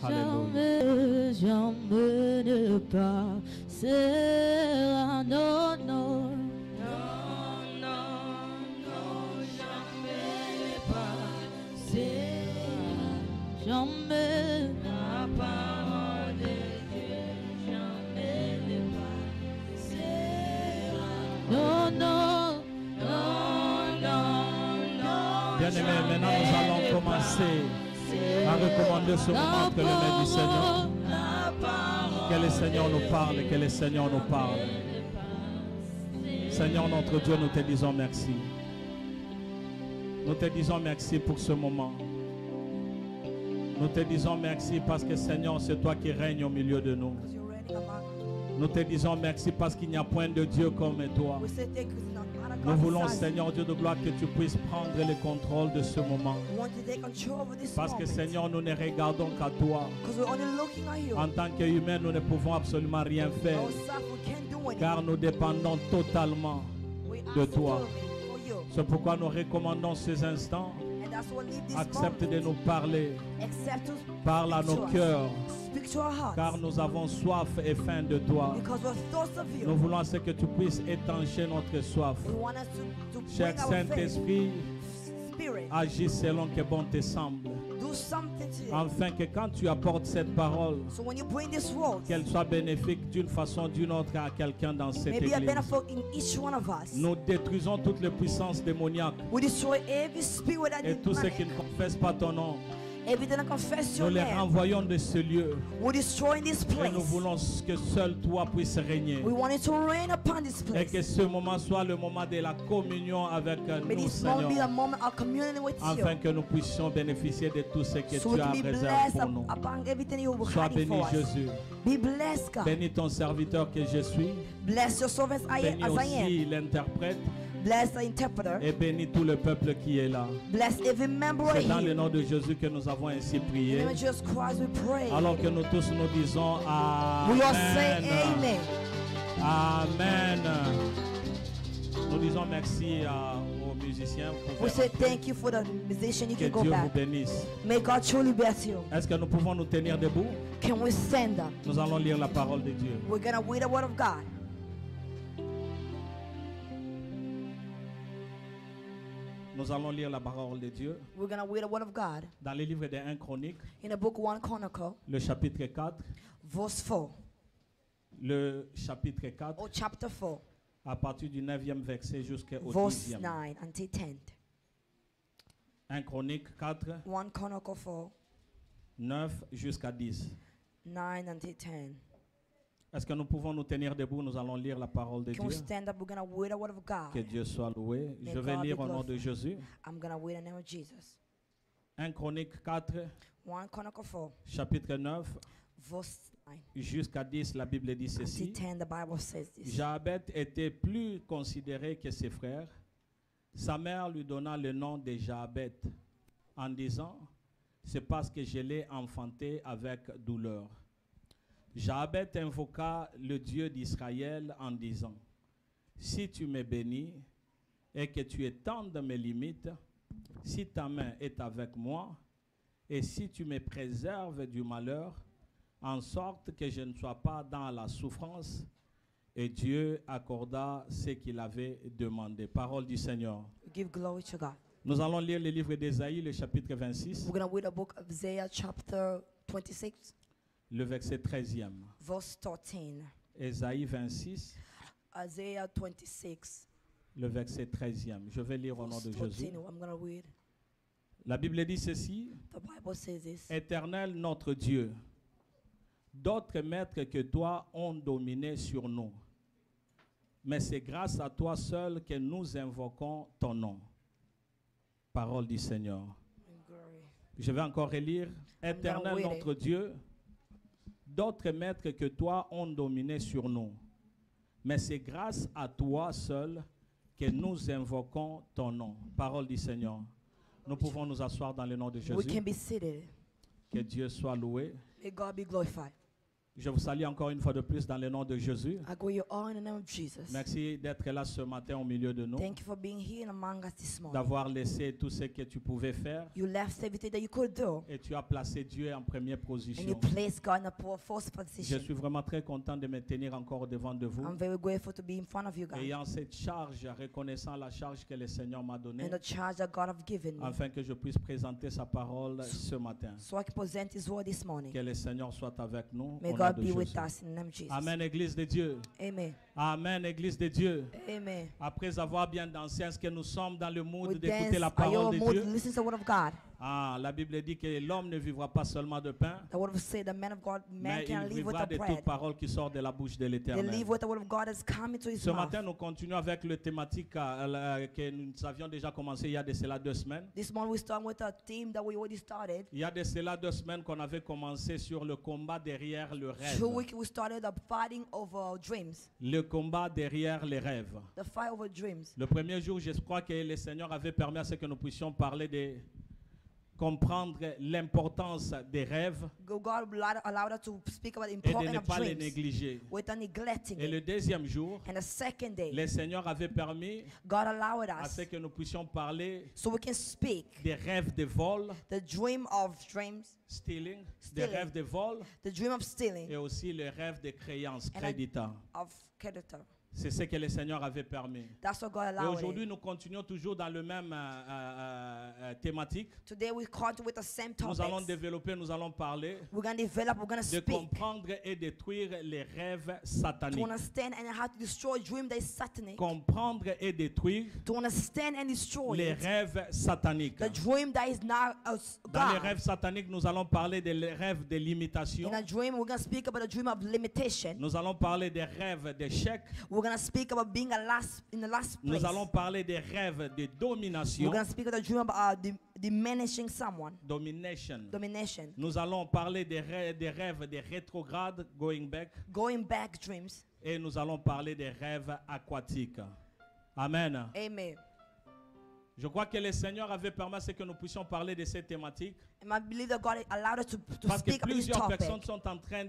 Alléluia. Jamais ne passera, non, non. Non, non, non, jamais ne passera, jamais. La parole de Dieu, jamais ne passera. Non, non, non, non, non. Bien-aimés, maintenant nous allons commencer à recommander ce moment entre les mains du Seigneur. Que le Seigneur nous parle, que le Seigneur nous parle. Seigneur notre Dieu, nous te disons merci. Nous te disons merci pour ce moment. Nous te disons merci parce que Seigneur, c'est toi qui règnes au milieu de nous. Nous te disons merci parce qu'il n'y a point de Dieu comme toi. Nous voulons, Seigneur Dieu de gloire, que tu puisses prendre le contrôle de ce moment. Parce que, Seigneur, nous ne regardons qu'à toi. En tant qu'humains, nous ne pouvons absolument rien faire. Car nous dépendons totalement de toi. C'est pourquoi nous recommandons ces instants. Accepte de nous parler. Parle à nos cœurs. Car nous avons soif et faim de toi. Nous voulons que tu puisses étancher notre soif. Cher Saint-Esprit, agis selon que bon te semble. Afin que quand tu apportes cette parole, qu'elle soit bénéfique d'une façon ou d'une autre à quelqu'un dans cette église. Nous détruisons toutes les puissances démoniaques et tous ceux qui ne confessent pas ton nom. Nous les renvoyons de ce lieu. Et nous voulons que seul toi puisses régner. Et que ce moment soit le moment de la communion avec nous, Seigneur. Afin que nous puissions bénéficier de tout ce que tu as réservé pour nous. Sois béni, Jésus. Bénis ton serviteur que je suis. Bénis aussi l'interprète. Bless the interpreter. Et bénis tout le peuple qui est là. Bless every member C'est dans here. le nom de Jésus que nous avons ainsi prié. In the name of Jesus Christ we pray. Alors que nous tous nous disons Amen. We all say amen. Amen. Nous disons merci aux musiciens. We say thank you for the musician. You Que can go Dieu vous back. bénisse. May God truly bless you. Est-ce que nous pouvons nous tenir debout? Can we stand up? Nous allons lire la parole de Dieu. We're gonna read the word of God. Nous allons lire la parole de Dieu We're gonna read the word of God dans le livre des 1 Chroniques, in the book 1 Chronicle, le chapitre 4, verse 4. le chapitre 4, Or chapter 4, à partir du 9e verset jusqu'au verse 10e. 9 until 10. 1 Chronique 4, 1 Chronicle 4, 9 jusqu'à 10. 9 until 10. Est-ce que nous pouvons nous tenir debout? Nous allons lire la parole de Can we Dieu. stand up? We're gonna read the word of God. Que Dieu soit loué. May Je vais God lire be au nom de glorified. Jésus. I'm gonna read in the name of Jesus. 1 Chronique 4, 1 Chronicle 4, chapitre 9 verse 9 jusqu'à 10, la Bible dit until ceci. 10. The Bible says this. Jabet était plus considéré que ses frères. Sa mère lui donna le nom de Jabet en disant, c'est parce que je l'ai enfanté avec douleur. Jabet invoqua le Dieu d'Israël en disant, si tu me bénis et que tu étendes mes limites, si ta main est avec moi et si tu me préserves du malheur, en sorte que je ne sois pas dans la souffrance. Et Dieu accorda ce qu'il avait demandé. Parole du Seigneur. We give glory to God. Nous allons lire le livre d'Ésaïe, le chapitre 26, We're gonna read the book of Isaiah chapter 26, le verset 13e. verse 13. Ésaïe 26, Isaiah 26, le verset 13e. Je vais lire au nom verse de 13. Jésus. I'm gonna read. La Bible dit ceci. The Bible says this. Éternel notre Dieu, d'autres maîtres que toi ont dominé sur nous. Mais c'est grâce à toi seul que nous invoquons ton nom. Parole du Seigneur. Glory. Je vais encore relire. Éternel read notre Dieu, d'autres maîtres que toi ont dominé sur nous. Mais c'est grâce à toi seul que nous invoquons ton nom. Parole du Seigneur. Nous pouvons nous asseoir dans le nom de We can Jésus. be seated. Que Dieu soit loué. May God be glorified. Je vous salue encore une fois de plus dans le nom de Jésus. I go you all in the name of Jesus. Merci d'être là ce matin au milieu de nous, Thank you for being here among us this morning. d'avoir laissé tout ce que tu pouvais faire You left everything that you could do, et tu as placé Dieu en première and you position. placed God in a first Je position. suis vraiment très content de me tenir encore devant de vous, I'm very grateful to be in front of you, God, ayant cette charge, reconnaissant la charge que le Seigneur m'a donnée, and the charge that God have given me, afin que je puisse présenter sa parole ce matin. so I can present His word this morning. Que le Seigneur soit avec nous. May Au nom God de be with Jésus. us in the name of Jesus. Amen, Église de Dieu. Amen. Amen, Église de Dieu. Amen. Après avoir bien dansé, est-ce que nous sommes dans le mood We d'écouter dance. la Are you parole de mood Dieu? to listen to the word of God? Ah, la Bible dit que l'homme ne vivra pas seulement de pain, The word of say the man of God, man mais can il live with vivra the de toute bread. parole qui sort de la bouche de They l'Éternel. live with the word of God that's coming to His Ce mouth. matin, nous continuons avec le thématique que nous avions déjà commencé il y a de cela 2 semaines. This morning we start with a theme that we already started. Il y a de cela 2 semaines qu'on avait commencé sur le combat derrière le rêve. 2 weeks we started the fighting over dreams. Le combat derrière les rêves. The fight over dreams. Le premier jour, je crois que le Seigneur avait permis à ce que nous puissions parler de comprendre l'importance des rêves God allowed us to speak about the et de importance ne of pas les dreams négliger. without neglecting Et le it. deuxième jour, And the second day, le Seigneur avait permis God allowed à ce us que nous puissions parler so we can speak des rêves de vol, the dream of dreams, stealing, des Stealing. rêves de vol the dream of stealing, et aussi le rêve de créance, And crédita. of creditor. C'est ce que le Seigneur avait permis. That's what God Et allowed. aujourd'hui, It. nous continuons toujours dans le même thématique. Today we continue with the same Nous allons topics. développer, nous allons parler We're going to develop, we're going to de speak comprendre et détruire les rêves to sataniques. understand and how to destroy dream that is satanic. Comprendre et détruire To understand and destroy les it. rêves sataniques. The dream that is not us, Dans les God. rêves sataniques, nous allons parler des rêves de limitation. In a dream, we're going to speak about a dream of limitation. Nous allons parler des rêves d'échec. We're going to speak about being in the last place. Nous allons parler des rêves de domination. We're going to speak about the dream of diminishing someone. Domination. Domination. Nous allons parler des rêves de rétrograde, going back. Going back dreams. Et nous allons parler des rêves aquatiques. Amen. Amen. Je crois que le Seigneur avait permis à ce que nous puissions parler de cette thématique. And I believe that God allowed us to Parce que speak about this plusieurs personnes topic. sont en train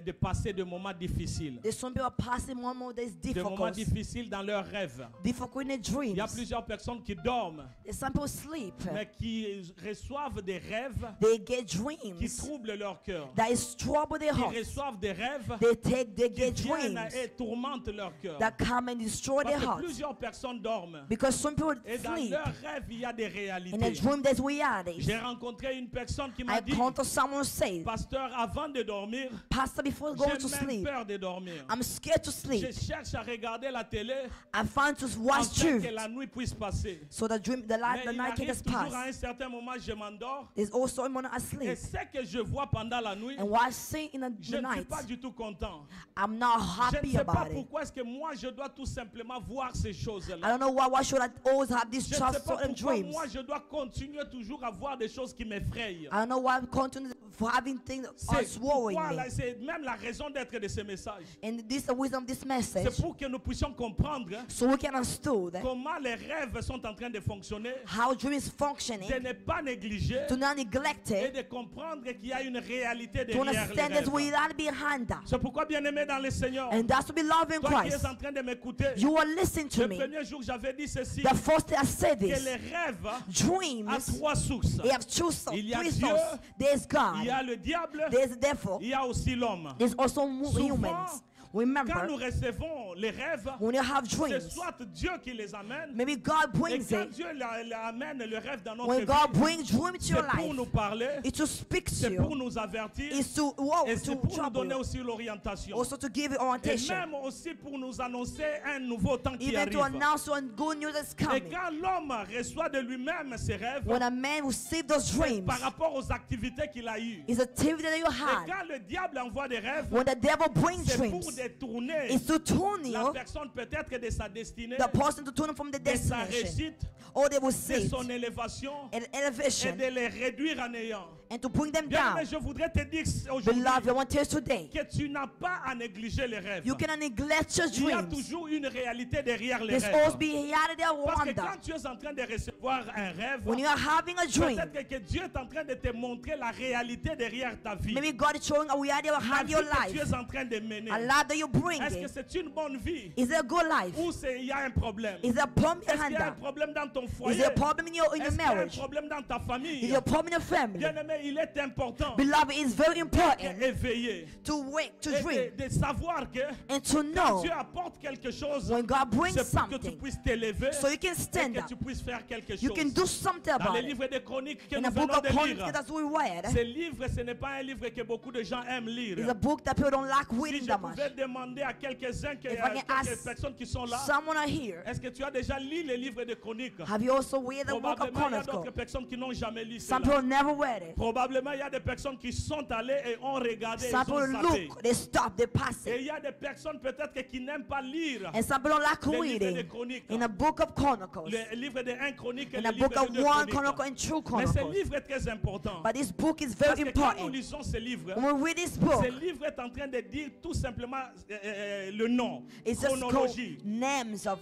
de passer de moments difficiles. There's some people passing one more days Des moments difficult. difficiles dans leurs rêves. Difficult in their Il y a dreams. plusieurs personnes qui dorment, There's some people sleep. mais qui reçoivent des rêves They get qui dreams troublent leur cœur. that is trouble their Qui hearts. reçoivent des rêves They qui get viennent dreams et tourmentent leur cœur. that come and destroy their Parce que hearts. plusieurs personnes dorment. Because some people Et dans sleep. leurs rêves, il y a des In a réalités. dream, there's reality. J'ai rencontré une personne qui I m'a dit, encounter someone say, pasteur, avant de dormir, Pastor, before going to j'ai même sleep, peur de dormir. I'm scared to Je sleep. cherche à regarder la télé I find to watch afin truth que la nuit puisse passer. so the dream, the Mais il night can arrive just toujours à pass. un certain moment, je m'endors. There's also a moment I Et sleep. ce que je vois pendant la nuit, And what I see in je the ne suis night, pas du tout content. I'm not Je ne happy sais pas about it. pourquoi est-ce que moi je dois tout simplement voir ces I choses-là. don't know why should I always have these Je ne sais pas certain pourquoi dreams. moi je dois continuer toujours à voir des choses qui m'effrayent. I don't know why I'm continuing for having things C'est worrying pourquoi, là, me. c'est même la raison d'être de ce message. And this is the wisdom of this C'est message, pour que nous puissions comprendre so we can understand comment les rêves sont en train de fonctionner, how dream is de functioning, ne pas négliger to not neglect et it, de comprendre qu'il y a une réalité to derrière les understand there's rêves. reality behind that. C'est pourquoi, bien-aimé dans le Seigneur, And that's to be loving toi qui es Christ. en train de m'écouter, You are listening to le me. premier jour j'avais dit ceci, The first day I said que this, les rêves ont dreams, 3 sources. they have two Il y a three Dieu, sources. There's Il y a God, le diable, there's the devil, il y a aussi l'homme. there's also Souvent, humans. Quand Remember, nous recevons les rêves, when you have c'est dreams, soit Dieu qui les amène, maybe God et brings quand it. Dieu amène le rêve dans notre When vie, God brings dream to your c'est pour nous life, parler, it's to speak to c'est pour you, nous avertir, it's to walk, et c'est to pour nous trouble donner you, aussi l'orientation. also to give you Et orientation, même aussi pour nous annoncer un nouveau temps qui even to arrive. announce when good news is Et coming. quand l'homme reçoit de lui-même ses rêves, When a man receives those dreams, par rapport aux activités qu'il a eues, it's activity that you et had. quand le diable envoie des rêves, When the devil brings c'est pour dreams, détourner is to turn la you, personne peut-être de sa destinée, the person to turn you from the de sa destination, réussite, or they will de sit son élévation an et elevation de les réduire à néant. and to bring them Bien, down. mais je voudrais te dire aujourd'hui Beloved, I want to tell you today, que tu n'as pas à négliger les rêves. you cannot neglect your Il y a dreams. toujours une réalité derrière les There's always rêves. be a reality of Parce que wonder. quand tu es en train de recevoir un rêve, When you are having a dream, peut-être que Dieu est en train de te montrer la réalité derrière ta vie. maybe God is showing a reality of La how vie your que tu life, es en train de mener. a life that you bring Est-ce que in. c'est une bonne vie Is it a good life? ou il y a un problème? Is there a problem Est-ce qu'il behind y a un that? problème dans ton Is foyer? there a problem in your Est-ce qu'il y a un marriage? problème dans ta Is famille? there a problem in your family? Bien-aimé, il est important Beloved, it's very important d'éveiller to wake, to et dream, de savoir que and to quand know Dieu apporte quelque chose, when God brings c'est pour que tu something, puisses t'élever so you can et stand que up. tu puisses faire quelque You can chose. do something Dans about les it. livres de chroniques que In nous the book venons of de Chronicles lire, that we read, ce livre, ce n'est pas un livre que beaucoup de gens aiment lire. is a book that people don't like Si reading je that much. pouvais demander à quelques-uns, If I can quelques ask personnes qui sont là, someone are here, est-ce que tu as déjà lu les livres de chroniques? have you also read the book of Probablement, il y a d'autres Chronicles? personnes qui n'ont jamais lu Some cela. people never read it. Probablement, il y a des personnes qui sont allées et ont regardé, Some ils ont people zappé. look, they stop, they pass Et it. il y a des personnes peut-être qui n'aiment pas lire And some people don't like les livres de reading chroniques. in the book of Chronicles, Le livre de 1 chronique et in le the livre book of de 2 1 chroniques. Chronicle and 2 Mais ce Chronicles. livre est très important. But this book is Parce very que quand nous important. lisons ce livre, When we read this book, ce livre est en train de dire tout simplement le nom, it's just called chronologie. names of,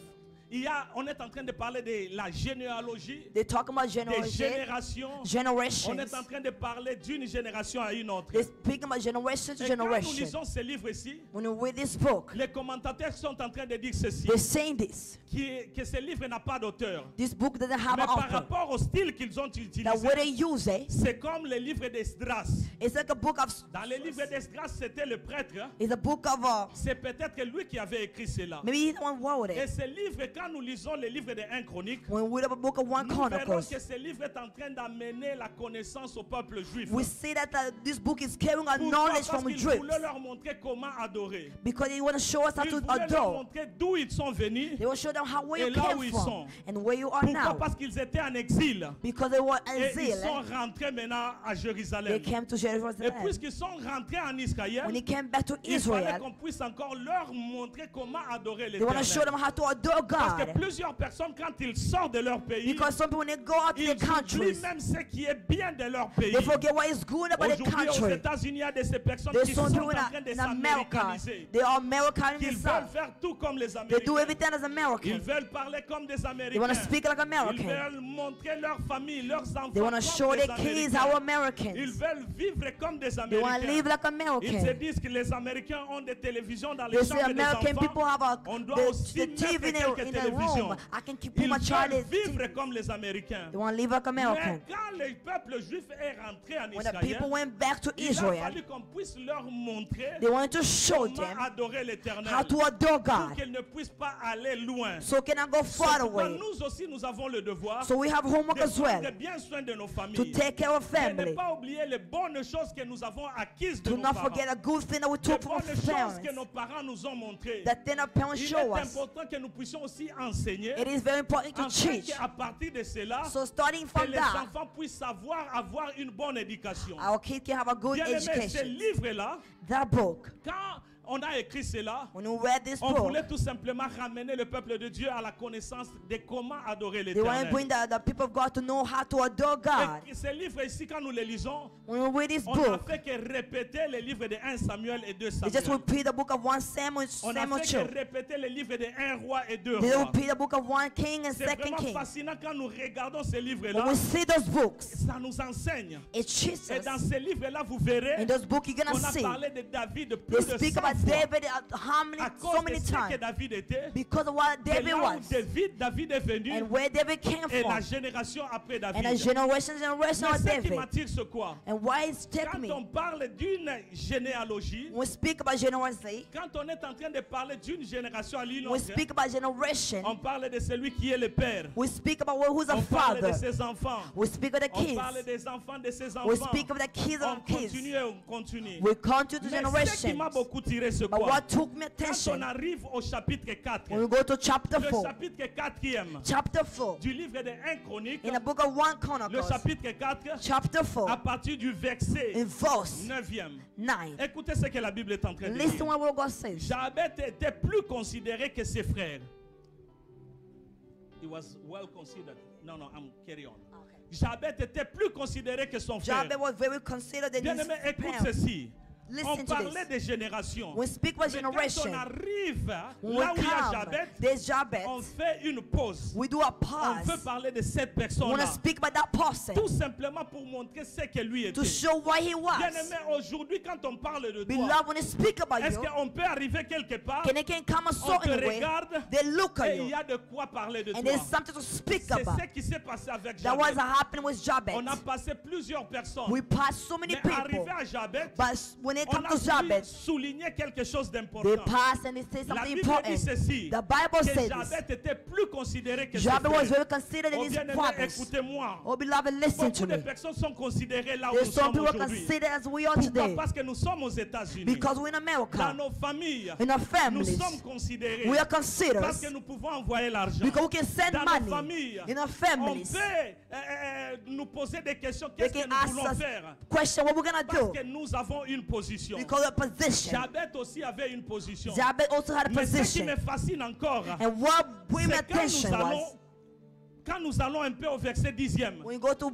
On est en train de parler de la généalogie, they talk about des generation, générations. On generations. est en train de parler d'une génération à une autre. They speak about generation to Et quand nous generation. lisons ce livre ici, When you read this book, les commentateurs sont en train de dire ceci, they're saying this. que ce livre n'a pas d'auteur. This book doesn't have Mais an par author. rapport au style qu'ils ont utilisé, That way they use it, c'est comme le livre d'Esdras. it's like a book of, Dans le livre d'Esdras, c'était le prêtre. it's a book of, C'est peut-être lui qui avait écrit cela. maybe he's the one who wrote Et it. ce livre, quand nous lisons le livre de 1 Chronique, When we read a book of 1 nous verrons Chronicles, que ce livre est en train d'amener la connaissance au peuple juif. we see that this book is carrying a Pourquoi? knowledge Parce from qu'il Jews. voulait leur montrer comment adorer. Because they want to show us how Il to voulait leur adore. montrer d'où ils sont venus. They will show them how where Et you là came où ils from sont. and where you are Pourquoi? now. Parce qu'ils étaient en exil. Because they were Et ils sont exiled, rentrés maintenant à they Jérusalem. came to Et Jerusalem. puisqu'ils sont rentrés en Israël, When they came back to il fallait Israel, qu'on puisse encore leur montrer comment adorer they want to show them l'Éternel. how to adore Parce que God. plusieurs personnes, quand ils sortent de leur pays, Because some people, when they go out to ils their countries, oublient même ce qui est bien de leur pays. they forget what is good about the Aujourd'hui, aux country. États-Unis, il y a de ces personnes There's qui some sont people en train de in America, s'américaniser. they are American in Qu'ils the veulent South. faire tout comme les They do Américains. everything as Ils American. veulent parler comme des They want to Américains. speak like Ils American. veulent montrer leur famille, leurs enfants They want to comme show des their kids how Américains. Ils Americans. veulent vivre comme des They want to live Américains. like Ils se American. disent que les Américains ont des télévisions dans les They say chambres des American people enfants. have a, On doit the aussi TV mettre in quelques a télévisions. room. I can keep put Ils my child veulent in vivre TV. comme les Américains. They want to live like American. Mais quand le peuple juif est rentré en When the Israël, people went back to il a Israel, fallu qu'on puisse leur montrer they wanted to show comment them adorer l'Éternel how to adore pour God, qu'ils ne puissent pas aller loin. so can I go C'est far pourquoi away. nous aussi nous avons le devoir So we have homework de as well, prendre bien soin de nos to familles. take care of Et ne family, pas oublier les bonnes choses que nous avons acquises de to nos not parents. forget a good thing that we Les took from our bonnes choses que parents, nos parents nous ont montrées. that then our parents Il est show us. important que nous puissions aussi enseigner It is very important to afin teach. qu'à partir de cela, So starting que from les that, enfants puissent savoir avoir une bonne éducation. our kids can have a good Bien aimé, ce education. livre-là, That book, quand on a écrit cela, when you read this on book, voulait tout simplement ramener le peuple de Dieu à la connaissance de comment adorer they want to l'Éternel. bring the people of God to know how to adore God. Et ce livre ici, quand nous le lisons, When we read this on n'a book, fait que répéter les livres de 1 Samuel et 2 they just Samuel. repeat the book of 1 Samuel, On n'a Samuel fait 2. que répéter les livres de 1 roi et 2 They rois. repeat the book of 1 King and C'est 2 vraiment King. fascinant quand nous regardons ces livres-là. When we see those books, Ça nous enseigne. it teaches Et us. dans ces livres-là, vous verrez In those books, you're qu'on gonna a see parlé de David de they plus de 100 speak about fois. David how many, À so cause de many ce que times David était, because of what et David là où was David est venu, and where David came et la from, génération après and a David. generation Mais of ce qui David. m'attire, c'est quoi? And why it's take Quand me on parle d'une généalogie, when we speak about generosity, quand on est en train de parler d'une génération à l'une when we autre, speak about generation, on parle de celui qui est le père. we speak about who's a On parle de father, ses enfants. we speak of the On kids, parle des enfants de ses we enfants. speak of the kids On of kids, continue et on continue. we continue to Mais ce qui generations. m'a beaucoup tiré attiré ce But quoi? what took me Quand on attention, arrive au chapitre 4, when we go to chapter le 4, chapitre 4e chapter 4, du livre de 1 Chronique, in the book of 1 le Chronicles, chapitre 4, chapter à 4, partir du verset in verse 9e. 9. Écoutez ce que la Bible est en train de Listen dire. what God says. Jabet était plus considéré que ses frères. He was well considered. No, I'm carry on. Jabet était plus considéré que son frère. Jabez was very considered than his Bien-aimé, écoute parents. ceci. On Listen to parlait this. des générations. We speak about Mais quand generation. on arrive When là we où il y a come, Jabet, there's Jabez. on fait une pause. We do a On veut pause. parler de cette We want personne-là. to speak about that person Tout simplement pour montrer ce que lui était. to show why he was. Bien-aimé, aujourd'hui, quand on parle de toi, Beloved, when they speak about est-ce you, qu'on peut arriver quelque part, can they can come a on te certain way, regarde, they look at et il y you, a de quoi parler de and toi? there's something to speak C'est about. ce qui s'est passé avec That was Jabet. happening with Jabez. On a passé plusieurs personnes. We passed so many Mais people, arrivé à Jabet, but when it on comes a to Jabez, souligné quelque chose they d'important. pass and they say La something Bible dit important. ceci, The Bible que says this. Jabet était plus considéré que ses Jabez was frères. very considered in Oh his bien-aimé, brothers. écoutez-moi. Oh beloved, listen to Beaucoup de me. personnes sont considérées là où There's nous some sommes people aujourd'hui. considered as we are Pourquoi? today Parce que nous sommes aux États-Unis. because we're in Dans America, nos familles, in our nous families. sommes considérés. We are Parce considered que nous pouvons envoyer l'argent. because we can send Dans nos money familles, in our on families. peut nous poser des questions. They Qu'est-ce que can nous ask voulons us faire? question what we're gonna Parce do que nous avons une position. because of position. Jabet aussi avait une position. Jabez also had a Mais ce qui position, me fascine encore, and what brought my c'est attention was quand nous allons un peu au verset 10e. when you go to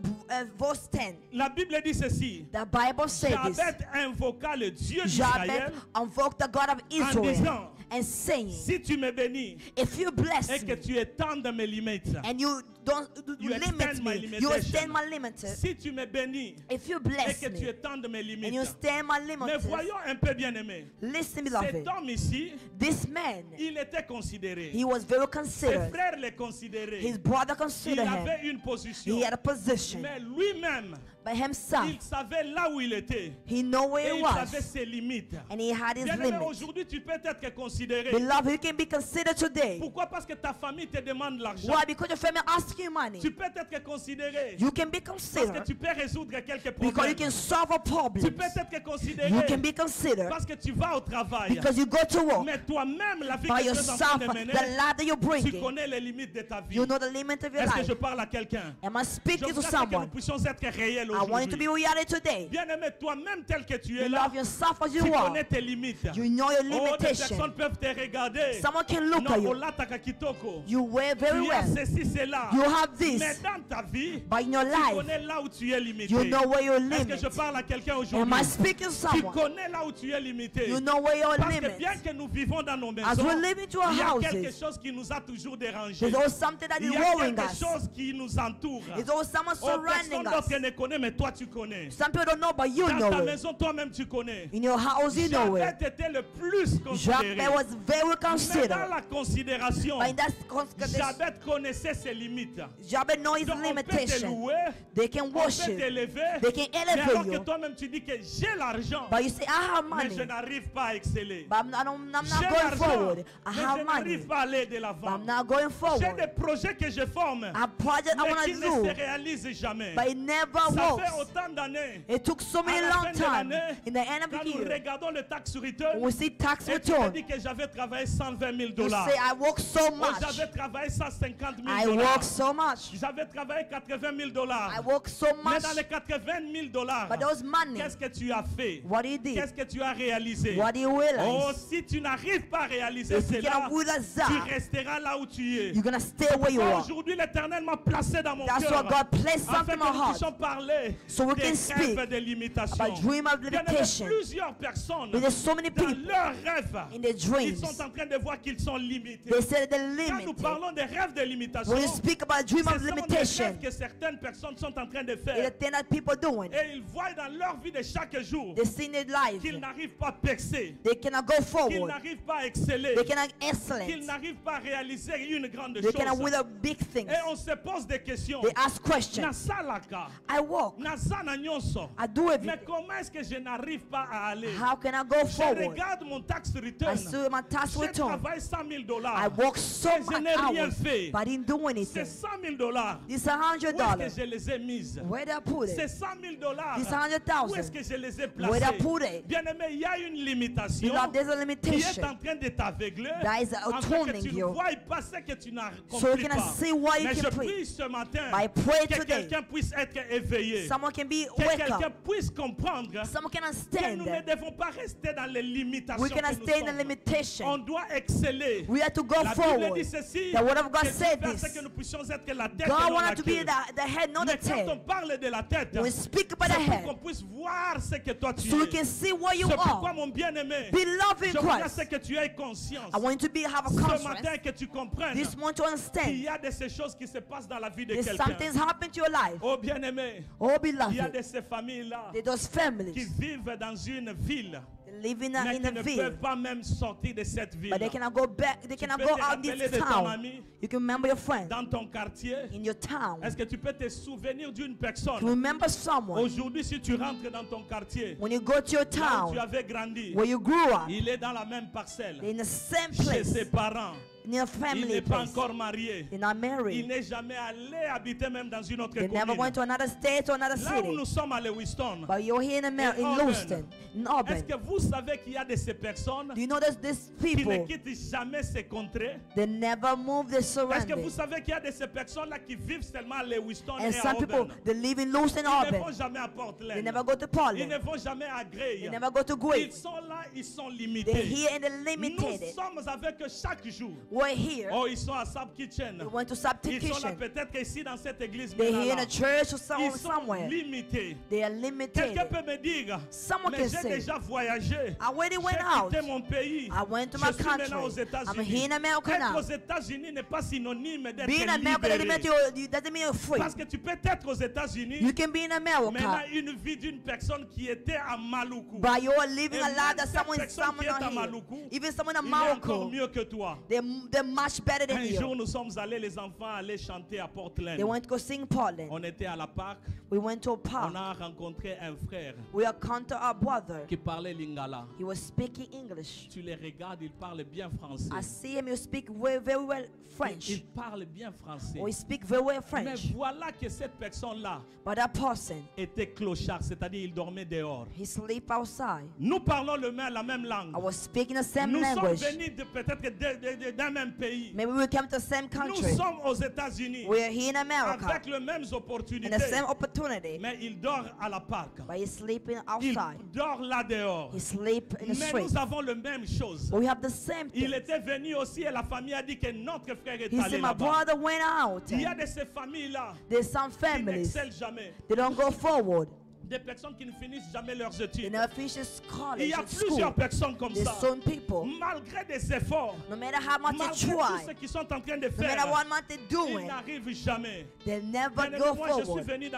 verse 10. La Bible dit ceci. The Bible says this. Jabet invoqua le Dieu Jabez d'Israël invoked the God of disant, Israel and saying, si tu me bénis if you bless et que me tu étends mes limites, and you don't You limit extend my me, you limitation. extend my limits. si tu me bénis If you et bless que tu me étendes mes and you limites. extend my Mais limits, voyons un peu bien aimé. listen, Cet beloved, homme ici, this man, il était considéré. he was very Ses considered. frères le considéraient. His brother Il considered him. avait une position. He had a position, Mais lui-même, but himself, il savait là où il était. he know where Et he il savait was, ses limites. and he had his Bien aimé, limits. aujourd'hui, tu peux être considéré. Beloved, you can be considered today. Pourquoi? Parce que ta famille te demande l'argent. Why? Because your family asks you money. Tu peux être considéré. You can be Parce que considered tu peux résoudre quelques because you problèmes. can solve a Tu problem. peux être considéré. You can be considered Parce que tu vas au travail. because you go to work Mais toi-même, la vie by que tu es en train yourself. de mener, The life that you're tu bringing, connais les limites de ta vie. you know the limit of your Est-ce que life. je parle à quelqu'un? Am I Je speaking to voudrais que nous someone? puissions être réels I want it to be aujourd'hui. reality today. Bien-aimé, toi-même tel que tu es You là, love yourself as tu you are. connais tes limites. You know your Oh, des limitation. personnes peuvent te regarder. Someone can look Non, at you. olataka kitoko. You wear very Tu as well. ceci, cela. You have this. Mais dans ta vie, But in your tu life, connais là où tu es limité. you know where you're Est-ce que je limited. parle à quelqu'un Am aujourd'hui? I speaking to Tu someone? connais là où tu es limité. You know where you're Parce que limited. bien que nous vivons dans nos As maisons, we live into our il y a quelque houses, chose qui nous a toujours dérangés. there's always something that Il is y a worrying quelque us. chose qui nous entoure. There's always someone Oh, personne surrounding d'autre us. ne connaît, mais toi tu connais. Some people don't know, but you Dans know ta it. maison, toi-même tu connais. In your house, you know it. Jabet était le plus considéré. Jabez was very Mais dans considered. la considération, But in that consideration, Jabet connaissait ses limites. Jabez knows his Donc on peut te limitation. louer, They can on peut worship. t'élever, They can mais elevate alors que you. toi-même tu dis que j'ai l'argent, But you say, I have mais je money. n'arrive pas à exceller. But I'm not J'ai going l'argent, forward. I mais je have money. n'arrive pas à aller de But l'avant. I'm not going J'ai forward. des projets que je forme, A project I mais want qui to ne se do, réalisent jamais. but it never Ça fait works. autant d'années. It took so many À la long fin de time. l'année, In the end of Quand the nous year, regardons le tax return, we see tax et tu me return. dis que j'avais travaillé 120 000 You dollars. say, I work so Oh, much. j'avais travaillé 150 000 I work dollars. so much. J'avais travaillé 80 000 dollars. I work so Mais much. dans les 80 000 dollars, But those money, qu'est-ce que tu as fait? what he did, Qu'est-ce que tu as réalisé? what he Oh, realized, si tu n'arrives pas à réaliser if you cela, cannot realize tu that, resteras là où tu es. you're going to stay where you are. Aujourd'hui, l'Éternel m'a placé dans mon That's cœur why God placed afin something in que my nous heart puissions parler so we des can rêves speak et des limitations. about dream of Bien-aimés, limitation. plusieurs personnes But there's so many dans people leurs rêves, in their ils dreams, sont en train de voir qu'ils sont limités. they say the Quand nous limit. parlons des rêves de limitation, When you speak about dream ce of sont des limitation, rêves que certaines personnes sont en train de it's faire. the thing that people doing. Et ils voient dans leur vie de chaque jour They see in their life, qu'ils n'arrivent pas à percer, they cannot go qu'ils forward. n'arrivent pas à exceller, They cannot qu'ils excellent. n'arrivent pas à réaliser une grande They cannot chose. with a big things. Et on se pose des questions. They ask questions. Nasalaka, I work. walk. Naza na nyonso. I do Mais everything. comment est-ce que je n'arrive pas à aller? How can I go Je forward? regarde mon tax I return. see my tax J'ai return. travaillé $100,000. I worked so Et je much n'ai rien hours, fait. but I didn't do Ces anything. $100,000. This Où est-ce $100. que je les ai mises? Where did I put Ces it? $100,000. This Où est-ce 100,000. que je les ai Where did I placés? put it? Bien aimé, il y a une limitation Beloved, there's a qui est limitation en train de t'aveugler that is afin que atoning tu ne you, vois pas ce que tu n'as so you compris can pas. see what you Mais je can pray. prie ce matin I pray que today. quelqu'un puisse être éveillé, Someone can be que wake quelqu'un up. puisse comprendre Someone can que understand nous ne that devons pas rester dans les limitations we que cannot nous stay in the sommes. On limitation. doit exceller. We have to go La Bible forward. dit ceci, The word of God que Dieu said veut this. que nous puissions être que la tête et God non la wanted to be queue. the head, not the Mais quand on tail. parle de la tête, When we speak about the c'est pour head, qu'on puisse voir ce que toi tu so we es. can see what you C'est pourquoi are. mon bien-aimé, Beloved in je voudrais Christ. que tu aies conscience. I want you to have a Ce conscience. matin que tu comprennes This morning to qu'il understand y a de ces choses qui se passent dans la vie de there's quelqu'un. something's happened to your life. Oh bien-aimé, Oh, il y a beloved, de ces familles-là they're those qui families vivent dans une ville, living mais in qui a ne ville, peuvent pas même sortir de cette ville. but they cannot go back. They cannot peux go te out rappeler this de ton town. ami You can remember your friend dans ton quartier. in your town. Est-ce que tu peux te souvenir d'une You personne? remember someone Aujourd'hui, si tu rentres dans ton quartier, when you go to your là où tu town avais grandi, where you grew up. il est dans la même parcelle, They're in the same chez place, ses parents. in a Il family n'est pas place. encore marié. They're not Il married. n'est jamais allé habiter même dans une autre They never commune. went to another state or another Là où city. nous sommes à Lewiston, But you're here in In in Auburn. Lewiston, in est-ce Auburn. que vous savez qu'il y a de ces personnes Do you know that these qui ne people, quittent jamais ces contrées? they never move, they Est-ce que surrender. vous savez qu'il y a de ces personnes-là qui vivent seulement à Lewiston And et à some people, Auburn? they live in Lewiston, Ils ne vont Auburn. jamais à They Portland. never go to Ils Portland. ne vont jamais à Gray. They never go to Ils Guay. sont là, ils sont They're limités. here and they're Nous limited. sommes avec eux chaque jour. We're here. Oh, ils sont à Sub Kitchen. We went to Subtic Ils sont là Kitchen. peut-être ici dans cette église. They're mais here in là, a church or ils sont somewhere. limités. They are limited. Quelqu'un peut me dire, Someone mais can j'ai say, déjà voyagé. I already went J'ai out. quitté mon pays. I went to Je my suis maintenant aux country. I'm États-Unis. here in America Être now. aux États-Unis n'est pas synonyme d'être Being in America doesn't mean libéré. doesn't mean you're free. Parce que tu peux être aux États-Unis, You can be in maintenant America, une vie d'une personne qui était à Maluku. but you're living Et a même life that cette someone personne qui est not à here. Maluku, Even someone in Il est encore Morocco, mieux que toi. they're much better than Un jour, you. nous sommes allés, les enfants, aller chanter à Portland. They went to go sing Portland. On était à la parc. We went to a On park. a rencontré un frère We encountered our brother. qui parlait lingala. He was speaking English. Tu les regardes, il parle bien français. I see him. He speak very, very well French. Il parle bien français. Or he speak very well Mais French. voilà que cette personne-là But that person, était clochard, c'est-à-dire il dormait dehors. he sleep outside. Nous parlons la même langue. I was speaking the same Nous sommes language. venus peut-être d'un même pays. Maybe we came to the same Nous country. sommes aux États-Unis We're here in America. avec les mêmes And opportunités. the same opportunity. Mais il dort à la parc. But he's sleeping Il outside. dort là dehors. He sleep in the Mais street. nous avons la même chose. We have the same Il thing. était venu aussi et la famille a dit que notre frère est He allé said, my là-bas. brother went out. Il y a de ces familles-là There's some qui families, n'excellent jamais. they don't go forward. Des personnes qui ne finissent jamais leurs They études. never finish Il college y a and plusieurs school. personnes comme There's ça. some people, Malgré des efforts, no matter how much they malgré tout ce try, qu'ils sont en train de no matter faire, what much they're ils doing, n'arrivent jamais. they never Bien go aimé, moi, je suis forward. venu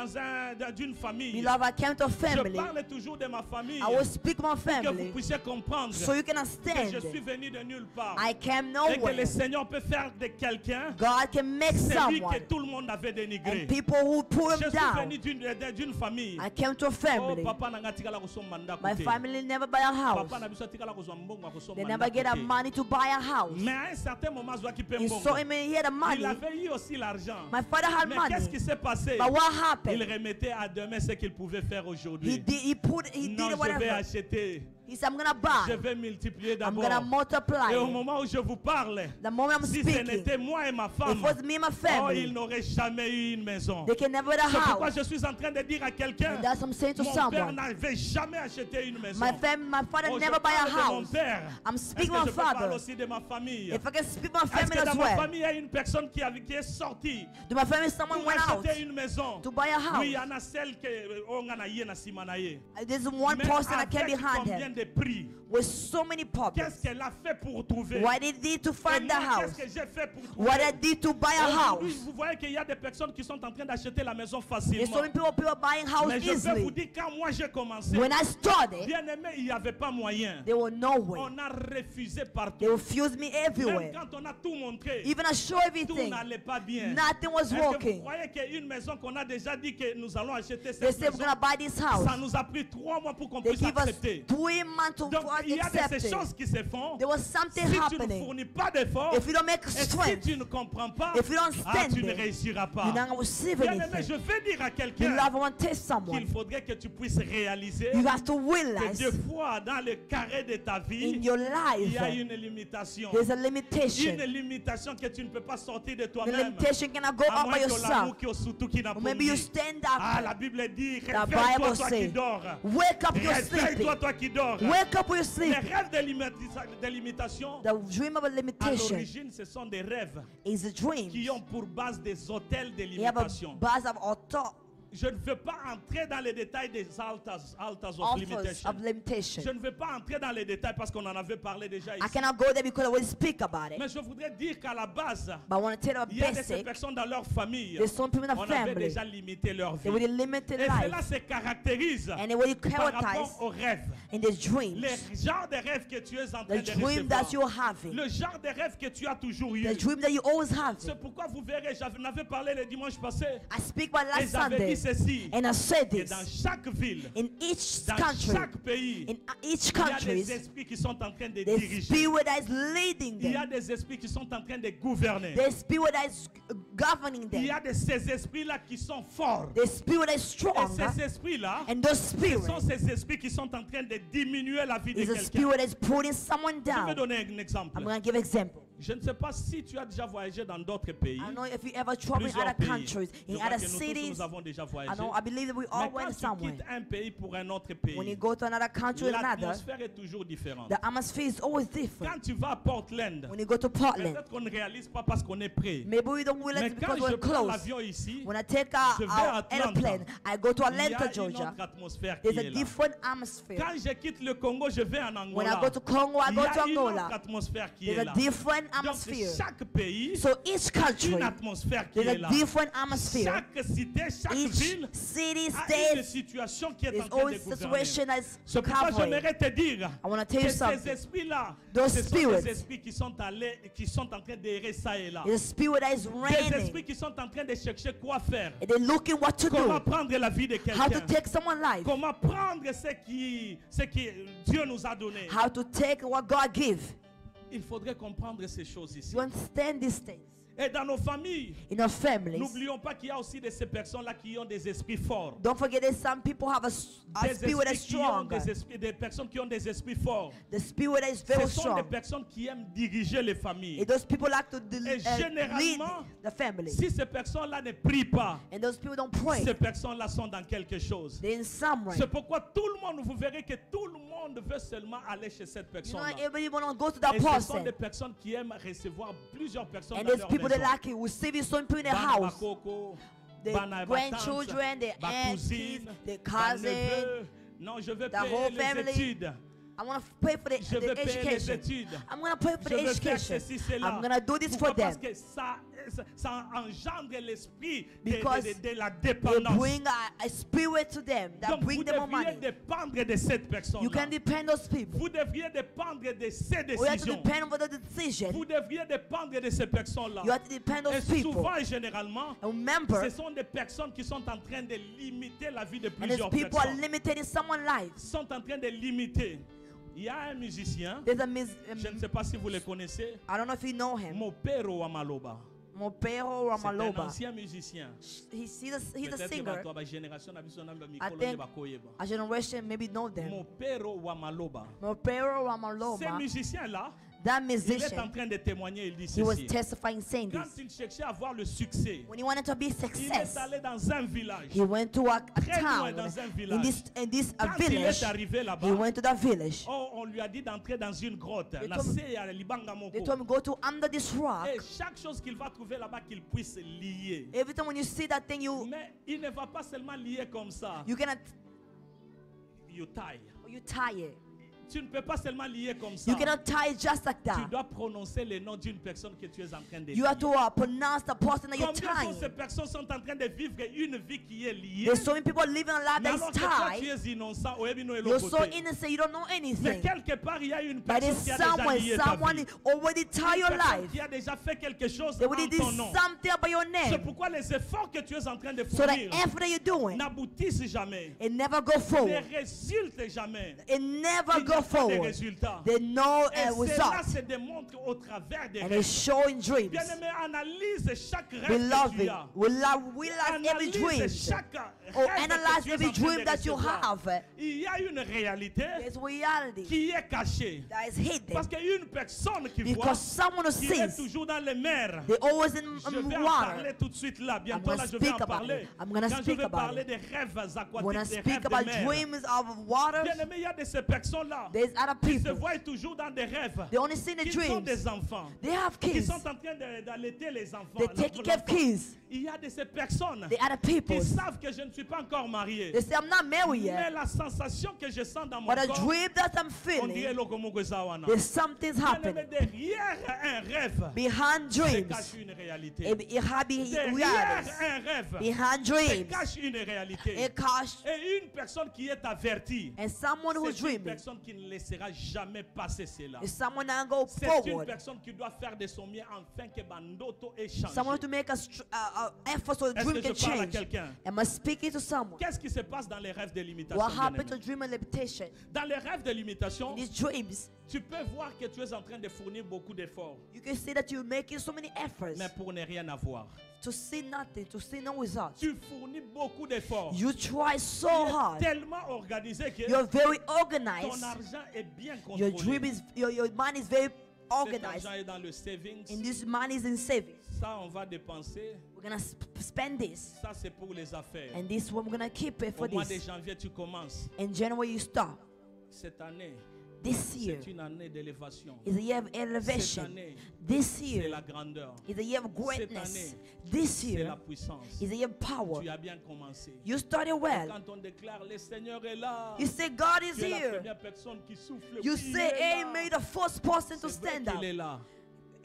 d'une famille. Beloved, I came to a Je family. parle toujours de ma famille. I will speak my Que vous family puissiez comprendre so you can que understand. je suis venu de nulle part. I came Et que le nowhere. Seigneur peut faire de quelqu'un God can make celui someone que tout le monde avait dénigré. and people who pull Je him suis down. venu d'une famille. I came to a Oh, family. papa nanga tikala kusomba ndako My te. family never buy a house. Papa na biso tikala kozwa mbongo ya kosomba They never get ndako the te. money to buy a house. Mais à un certain moment, zwaki pe And so mbongo. him he had the Il money. avait eu aussi l'argent. My father had Mais qu'est-ce money. qui s'est passé? But what Il happened? remettait à demain ce qu'il pouvait faire aujourd'hui. He Non, did je vais whatever. acheter. He said, I'm gonna Je buy. vais multiplier I'm d'abord. gonna multiply. Et au moment où je vous parle, The moment I'm si ce speaking, n'était moi et ma if femme, it was me and my oh, il family, n'aurait jamais eu une maison. they can never have C'est a pourquoi house. je suis en train de dire à quelqu'un, And that's what I'm saying to mon père someone. n'avait jamais acheté une maison. My father Oh, je never buy a parle de mon house. père. I'm Est-ce speaking que my je peux parler father. aussi de ma famille? If I can speak my Est-ce family que dans as ma well. famille, il y a une personne qui est sortie To my family, someone pour went out acheter une maison? to buy a Oui, il y house. en a celle qui on a na ye na sima na ye. There's one Mais person that came avec behind combien him. de prix. with so many problems. Qu'est-ce qu'elle a fait pour trouver? What did he do to Et find the moi, house? qu'est-ce que j'ai fait pour trouver? What I did to buy a Aujourd'hui, house? vous voyez qu'il y a des personnes qui sont en train d'acheter la maison There's facilement. so many people buying house Mais je peux vous easily. dire, quand moi j'ai commencé, When I started, bien aimé, il n'y avait pas moyen. there were no way. On a refusé They partout. refused me Même everywhere. quand on a tout montré, Even I show tout everything, n'allait pas bien. nothing was Est-ce que vous working. croyez qu'une maison qu'on a déjà dit que nous allons acheter They cette said we're maison, gonna buy this house. ça nous a pris 3 mois pour qu'on They puisse give us accepter. 3 months to Donc il y a accept des it. choses qui se font. There was something Si tu ne happening. fournis pas d'efforts, If you don't make et si strength, tu ne comprends pas, if you don't stand tu ne there, réussiras you're pas. not gonna receive Bien aimé, anything. je vais dire à quelqu'un Beloved, I want to tell qu'il someone, faudrait que tu puisses réaliser you have to que realize des fois, dans le carré de ta in vie, your il y a life une limitation. there's a Une limitation. limitation que tu ne peux pas sortir de The toi-même. limitation cannot go À out moins by que l'amour yourself. qui est surtout qui n'a Or pas maybe you mis. stand Ah, up. la Bible dit, The réveille-toi, Bible toi qui says, dors. wake up, you're sleeping. Réveille-toi, toi qui dors. Wake up, you're Les sleeping. rêves de limitation, The dream of a à limitation l'origine, ce sont des rêves is a dream. qui ont pour base des hôtels de You have a limitation. buzz of author, Je ne veux pas entrer dans les détails des altars of offers limitation. of limitation. Je ne veux pas entrer dans les détails parce qu'on en avait parlé déjà I ici. cannot go there because I will speak about it. Mais je voudrais dire qu'à la base, But I want to tell you il y a about des basic. personnes dans leur famille. There's some people in the On avait family. déjà limité leur vie. They will limit Et their cela life. se caractérise And they will par characterize rapport aux rêves. in the dreams. Le genre de rêve que tu es en train The de dream that recevoir. you're having. Le genre de rêve que tu as toujours eu. The dream that you always have. C'est pourquoi vous verrez, j'en avais parlé le dimanche passé. I speak about Et last j'avais Sunday. dit ceci. And I said Que this. dans chaque ville, In each dans country, chaque pays, in each il y a des country, esprits qui sont en train de the diriger. spirit that is leading Il y a them. des esprits qui sont en train de gouverner. The spirit that is governing Il y them. a de ces esprits-là qui sont forts. The spirit that is Et strong. ces esprits-là, And those ce spirits sont ces esprits qui sont en train de diminuer la vie de is a quelqu'un. spirit that is putting someone Je vais down. donner un exemple. I'm going to give an example. Je ne sais pas si tu as déjà voyagé dans d'autres pays. I don't know if you ever travel in Plusieurs other pays. countries, Je in crois other que nous tous, cities. nous avons déjà I voyagé. know, I believe that we all Mais quand went tu somewhere. quittes un pays pour un autre pays, When you go to another country or another, l'atmosphère est toujours différente. the atmosphere is always different. Quand tu vas à Portland, When you go to Portland, peut-être qu'on ne réalise pas parce qu'on est prêt. maybe we don't Mais realize it quand because je we're prends close. l'avion ici, When I take je vais à our Atlanta. airplane, I go to il y Atlanta, a une Georgia. autre atmosphère qui There's a est là. different atmosphere. Quand je quitte le Congo, je vais en Angola. When I go to Congo, I il go y a to une autre Angola. atmosphère qui There's est a là. different Donc atmosphere. chaque pays So each a country, une atmosphère qui there's est a là. different atmosphere. Chaque cité, chaque Each ville city, a une state, situation qui est en there's train de always a gouverner. situation that's C'est pourquoi covering. j'aimerais te dire I want to tell que you ces something. esprits-là, Those ce sont spirits. des esprits qui sont, qui sont en train d'errer ça et là. There's a spirit that is Des reigning. esprits qui sont en train de chercher quoi faire. And they're looking what to Comment do. prendre la vie de How to quelqu'un. take someone's life. Comment prendre ce que Dieu nous a donné. How to take what God give. Il faudrait comprendre ces choses ici. You understand these things. Et dans nos familles, In our families, n'oublions pas qu'il y a aussi de ces personnes-là qui ont des esprits forts. don't forget that some people have a Des spirit that's esprits qui ont strong. des personnes qui ont des esprits forts. The spirit that is very Ce sont des strong. personnes qui aiment diriger les familles. And those people like to Et lead généralement, the family. si ces personnes-là ne prient pas, And those people don't pray. ces personnes-là sont dans quelque chose. They're in somewhere. C'est pourquoi tout le monde, vous verrez que tout le monde veut seulement aller chez cette You know, personne-là. everybody want to go to that Et ce sont person. des personnes qui aiment recevoir plusieurs personnes And dans there's leur people that maison. like it. Receive some people in their Bana house. bakoko, The bana grandchildren, the batante, aunties, cousine, the cousin. Non, je vais the payer whole les family. études. I want to pay for Je vais the payer les education. études. I'm going to pay for Je the vais faire education. ceci, cela. I'm going to do this Pourquoi? for them. Parce que ça engendre l'esprit Because de la They dépendance. bring a spirit to them that Donc bring vous them more devriez money. dépendre de cette personne. You can depend on those people. Vous devriez dépendre de ces You have to décisions. depend on the decision. Vous devriez dépendre de ces personnes-là. You have to depend on Et those people. souvent et généralement, And remember, ce sont des personnes qui sont en train de limiter la vie de and these plusieurs people are personnes. limited in someone's life. Sont en train de limiter. Il y a un musicien, There's a je ne sais pas si vous le connaissez, I don't know if you know him. Mopero Wamaloba. Mopero C'est un Ramaloba. ancien musicien. He's a Peut-être que singer. ma génération a vu son nom, I Mikolo think Nebakoyeba. a generation maybe know them. Mopero Wamaloba. Mopero Ces Ramaloba, musiciens-là, that il est en musician, train de témoigner, il dit he was ceci. testifying saying Quand this. il cherchait à avoir le succès, When he wanted to be il success, est allé dans un village. he went to a Très loin town. dans un In village. this Quand il village, est arrivé he là-bas, went to that village. oh, on lui a dit d'entrer dans une grotte. They Na told me- se ya libanga moko. They told him go to under this rock. Et chaque chose qu'il va trouver là-bas, qu'il puisse lier. Every time when you see that thing, Mais il ne va pas seulement lier comme ça. you cannot You tie. you tie it. Tu ne peux pas seulement lier comme ça. You cannot tie it just like Tu that. dois prononcer le nom d'une personne que tu es en train de You have lier. to pronounce the person that you're Combien de ces tying. personnes sont en train de vivre une vie qui est liée? There's so many people living a life Mais that alors is que toi, tu tied. es innocent, ou bien nous, et You're l'autre so côté. innocent, you don't know Mais anything. quelque part, il y a une But personne there's qui a déjà somewhere, lié ta someone vie. already tie your Une personne life. qui a déjà fait quelque chose They en already did ton nom. something about your C'est name. pourquoi les efforts que tu es en train de So the fournir effort that you're doing, n'aboutissent jamais. it never go Ne forward. résultent jamais. It never Il n'y go a pas de forward. résultats. There's no Et cela result. se démontre au travers des And rêves. it's showing dreams. Bien-aimé, analyse chaque We rêve love que tu it. as. We love every dream. Analyse chaque Or rêve que analyze tu es every en train dream de that you recevoir. have. Il y a une réalité There's reality qui est cachée. that is hidden. Parce qu'une personne qui voit, Because someone who qui est sees, toujours dans les mers. they're always in Je vais en water. parler tout de suite là. Bientôt gonna là, je vais en speak about parler. it. I'm gonna Quand je speak vais about parler it. des rêves When I aquatiques, des speak rêves about de mer. dreams of water, Bien aimé, il y a de ces personnes-là there's other qui se people. voient toujours dans des rêves. They only see the Qui sont dreams. des enfants. They have Qui kids. sont en train d'allaiter les enfants. They take care of kids. Il y a de ces personnes The other people. qui savent que je ne suis pas encore marié. They say, I'm not married Mais yet. la sensation que je sens dans mon But the corps, dream that I'm on dirait feeling, Lokomogozawana. there's something's Bien aimé, happening. derrière un rêve, Behind se dreams, cache une réalité. it have Derrière realities. un rêve, Behind se dreams, cache une réalité. it cash. Et une personne qui est avertie, And someone who's c'est une dreaming personne qui ne laissera jamais passer cela. is someone that go C'est une forward. personne qui doit faire de son mieux afin que Bandoto ait changé. Someone to make a effort so the Est-ce dream que can je parle à change. quelqu'un? Am I speaking to someone? Qu'est-ce qui se passe dans les rêves de l'imitation? What bien-aimé? happened to dream and limitation? Dans les rêves de l'imitation, In these dreams, tu peux voir que tu es en train de fournir beaucoup d'efforts, you can see that you're making so many efforts mais pour ne rien avoir. to see nothing, to see no results. Tu fournis beaucoup d'efforts. You try so Tu es hard. tellement organisé que You're very ton organized. argent est bien Your dream contrôlé. is your mind is very Cet organized. argent est dans le savings. And this money is in savings. Ça, on va dépenser. We're gonna spend this, Ça, c'est pour les affaires. and this one we're gonna keep it for Au mois de this. janvier, tu commences. In January you start. Cette année, This year c'est une année d'élévation. is a year of Cette elevation. année, This c'est year la grandeur. is a year of greatness. This C'est la year puissance. is a year of power. Tu as bien commencé. You started well. Quand on déclare le Seigneur est là, You say God is tu es la here. première personne qui souffle. You Oui, il say, est hey, là. may the first person to C'est vrai stand qu'il up. est là.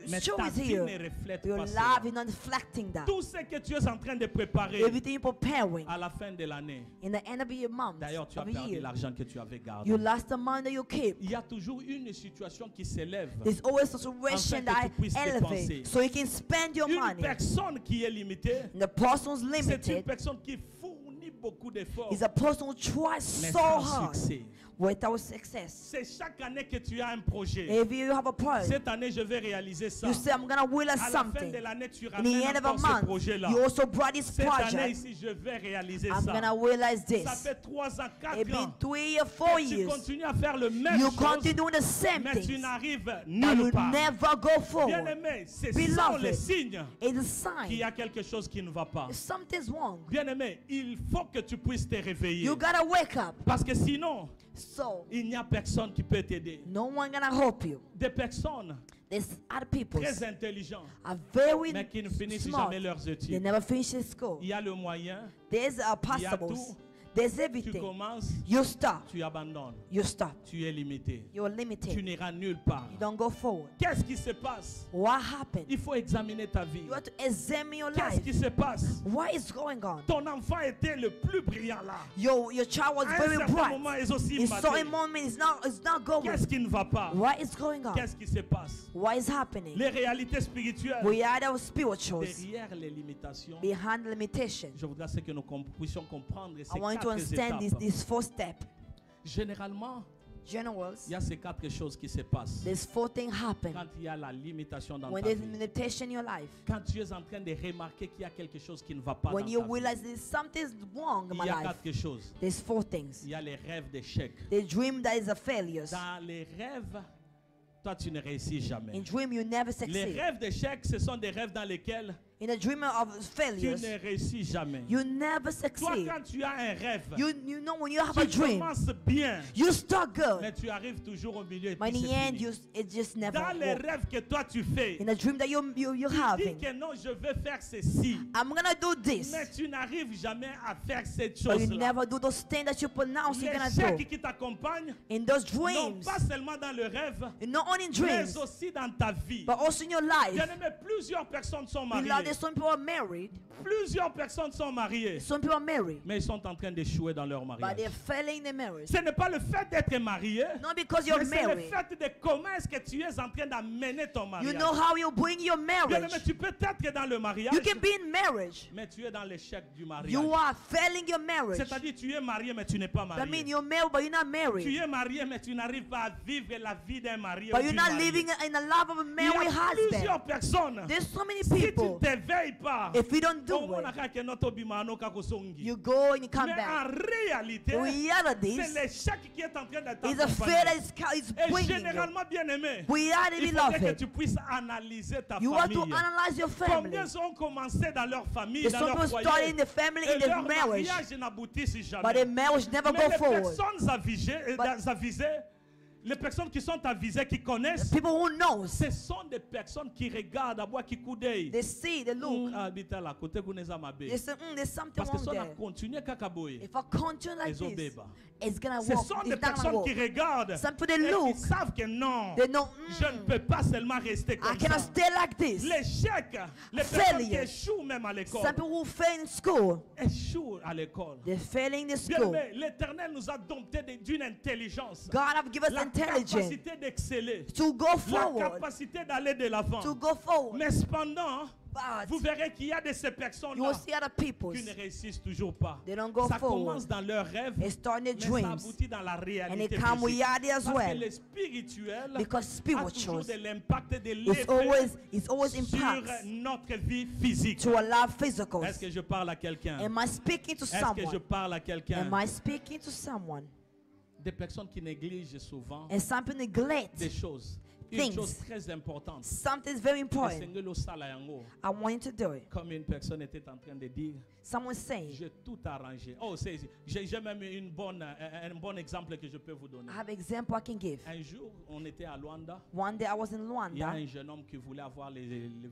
Mais Show ta is vie ne here. reflète Your pas life cela. is not reflecting that. Tout ce que tu es en train de préparer Everything you're preparing à la fin de l'année. in the end of your month, D'ailleurs, tu as of a perdu year, l'argent que tu avais gardé. you lost the money that you keep. Il y a toujours une situation qui s'élève. There's always a situation Afin que that tu puisses elevate dépenser. so you can spend your Une money. personne qui est limitée, And the person who's c'est une limited personne qui fournit beaucoup d'efforts, is a person who tries mais so sans hard succès. without success. C'est chaque année que tu as un projet. If you have a project, Cette année, je vais réaliser ça. you say, I'm going to will À la fin something. de l'année, tu In the ramènes end of a encore ce month, projet-là. you also brought this Cette année project. ici, je vais réaliser I'm ça. going to realize this. Ça fait 3 ans, 4 It's been ans. 3 or 4 Tu years. continues à faire le même You chose, continue doing the same mais tu things. n'arrives But nulle you part. never go Bien forward. aimé, c'est Beloved, ça le signe It's a qu'il y sign. a quelque chose qui ne va pas. Something's wrong. Bien aimé, il faut que tu puisses te réveiller. You gotta wake up. Parce que sinon, So il n'y a personne qui peut t'aider. no one gonna help you. Des personnes There's other people très intelligentes, are very mais qui ne finissent smart. jamais leurs They études. never finish school. Il y a le moyen, There's a il y a possibles. tout. There's Tu everything. commences, You stop. tu abandonnes. You stop. Tu es limité. You're Tu limited. n'iras nulle part. You don't go forward. Qu'est-ce qui se passe? What happened? Il faut examiner ta vie. You have to examine your Qu'est-ce life. qui se passe? What is going on? Ton enfant était le plus brillant là. Your child was À un very certain bright. moment, ils aussi In matés. certain moment, it's not going. Qu'est-ce qui ne va pas? What is going on? Qu'est-ce qui se passe? What is happening? Les réalités spirituelles. We are the spirituals Derrière les limitations, behind limitations. je voudrais que nous puissions comprendre ces I want you to 4 understand étapes. this four step. Généralement, Generals, il y a ces 4 choses qui se passent. there's 4 things happen Quand il y a la limitation dans when ta there's vie. limitation in your life. Quand tu es en train de remarquer qu'il y a quelque chose qui ne va pas When dans you ta vie. realize there's something's wrong in Il my y a life. 4 choses. There's 4 things. Il y a les rêves d'échec. The dream that is a failure. Dans les rêves, toi tu ne réussis jamais. In dream you never Les succeed. rêves d'échec, ce sont des rêves dans lesquels In a dream of tu failures, ne réussis jamais. you never Toi, succeed. quand tu as un rêve, You know when you have a tu dream, commences bien, you start mais good, tu arrives toujours au milieu et but in puis the c'est end, fini. it just never Dans les works. rêves que toi tu fais, In a dream that you're tu dis having, que non, je veux faire ceci, I'm gonna do this, mais tu n'arrives jamais à faire cette but you chose-là. never do those things that you pronounce Les you're gonna chèques do. qui t'accompagnent, In those non dreams, pas seulement dans le rêve, not only in mais dreams, aussi dans ta vie. but also in your life. Bien-aimé, plusieurs personnes sont Beloved, mariées. some people are married, Plusieurs personnes sont mariées, some people are married, mais ils sont en train d'échouer dans leur but mariage. they're failing their marriage. Ce n'est pas le fait d'être marié, Not because mais you're c'est le married. fait de comment est-ce que tu es en train d'amener ton You mariage. know how you bring your Bien-aimé, marriage. tu peux être dans le mariage, You can be in marriage. mais tu es dans l'échec du mariage. You are failing your marriage. C'est-à-dire tu es marié, mais tu n'es pas That means marié. you're married, but you're not Tu married. es marié, mais tu n'arrives pas à vivre la vie d'un marié. But ou you're d'une not mariée. living in the love of a Il y married a plusieurs husband. personnes. There's so many Si tu people. ne t'éveilles pas, If you don't do on it, a qu'à notre bimano kakosongi. you go and you come Mais en back. réalité, The reality c'est l'échec qui est en train de is a fear that t'accompagner. is Et bringing you. généralement, bien aimé, We are il the faudrait que beloved. tu puisses analyser ta You have to famille. analyze your family. Combien ont commencé dans leur famille, There's dans some leur people foyer, starting the family et in their leur marriage, mariage n'aboutissent but jamais. their marriage never Mais go les forward. personnes avisées, les personnes qui sont avisées, qui connaissent, People who knows, ce sont des personnes qui regardent à boire, qui coup d'œil. they see, they look, Habite là, côté Kuneza Mabe. they say, there's something Parce que wrong si on a there. continué kakaboye, If I continue like ils ont this, béba. it's gonna Ce work. sont des It's not gonna personnes qui work. regardent Some people et they qui look, savent que non, they know, je ne peux pas seulement rester I comme cannot ça. stay like this. L'échec, les personnes qui Failure. échouent même à l'école, Some people who fail in school, échouent à l'école. they're failing the Bien school. aimé, l'Éternel nous a dompté d'une intelligence, God have given us la intelligence capacité d'exceller, to go la forward, capacité d'aller de l'avant. to go forward. Mais cependant, But vous verrez qu'il y a de ces you personnes-là will see other people, qui ne réussissent toujours pas. they don't go Ça forward. commence dans leurs rêves, They start in their mais ça dreams, aboutit dans la and réalité they come physique. reality as Parce que well. le spirituel Because a toujours spirituals, de l'impact de it's always l'effet impacts sur notre vie physique. to allow physicals. Est-ce que je parle à quelqu'un? Am I speaking to Est-ce que je someone? parle à quelqu'un? Am I speaking to someone? Des personnes qui négligent souvent And some people neglect des choses. Une things. chose très importante. something very important. Esengelo sala yango. I want you to do it. Comme une personne était en train de dire, Someone saying, j'ai tout arrangé. Oh, j'ai même un bon exemple que je peux vous donner. I have an example I can give. Un jour, on était à Luanda. One day I was in Il y a Luanda. un jeune homme qui voulait avoir le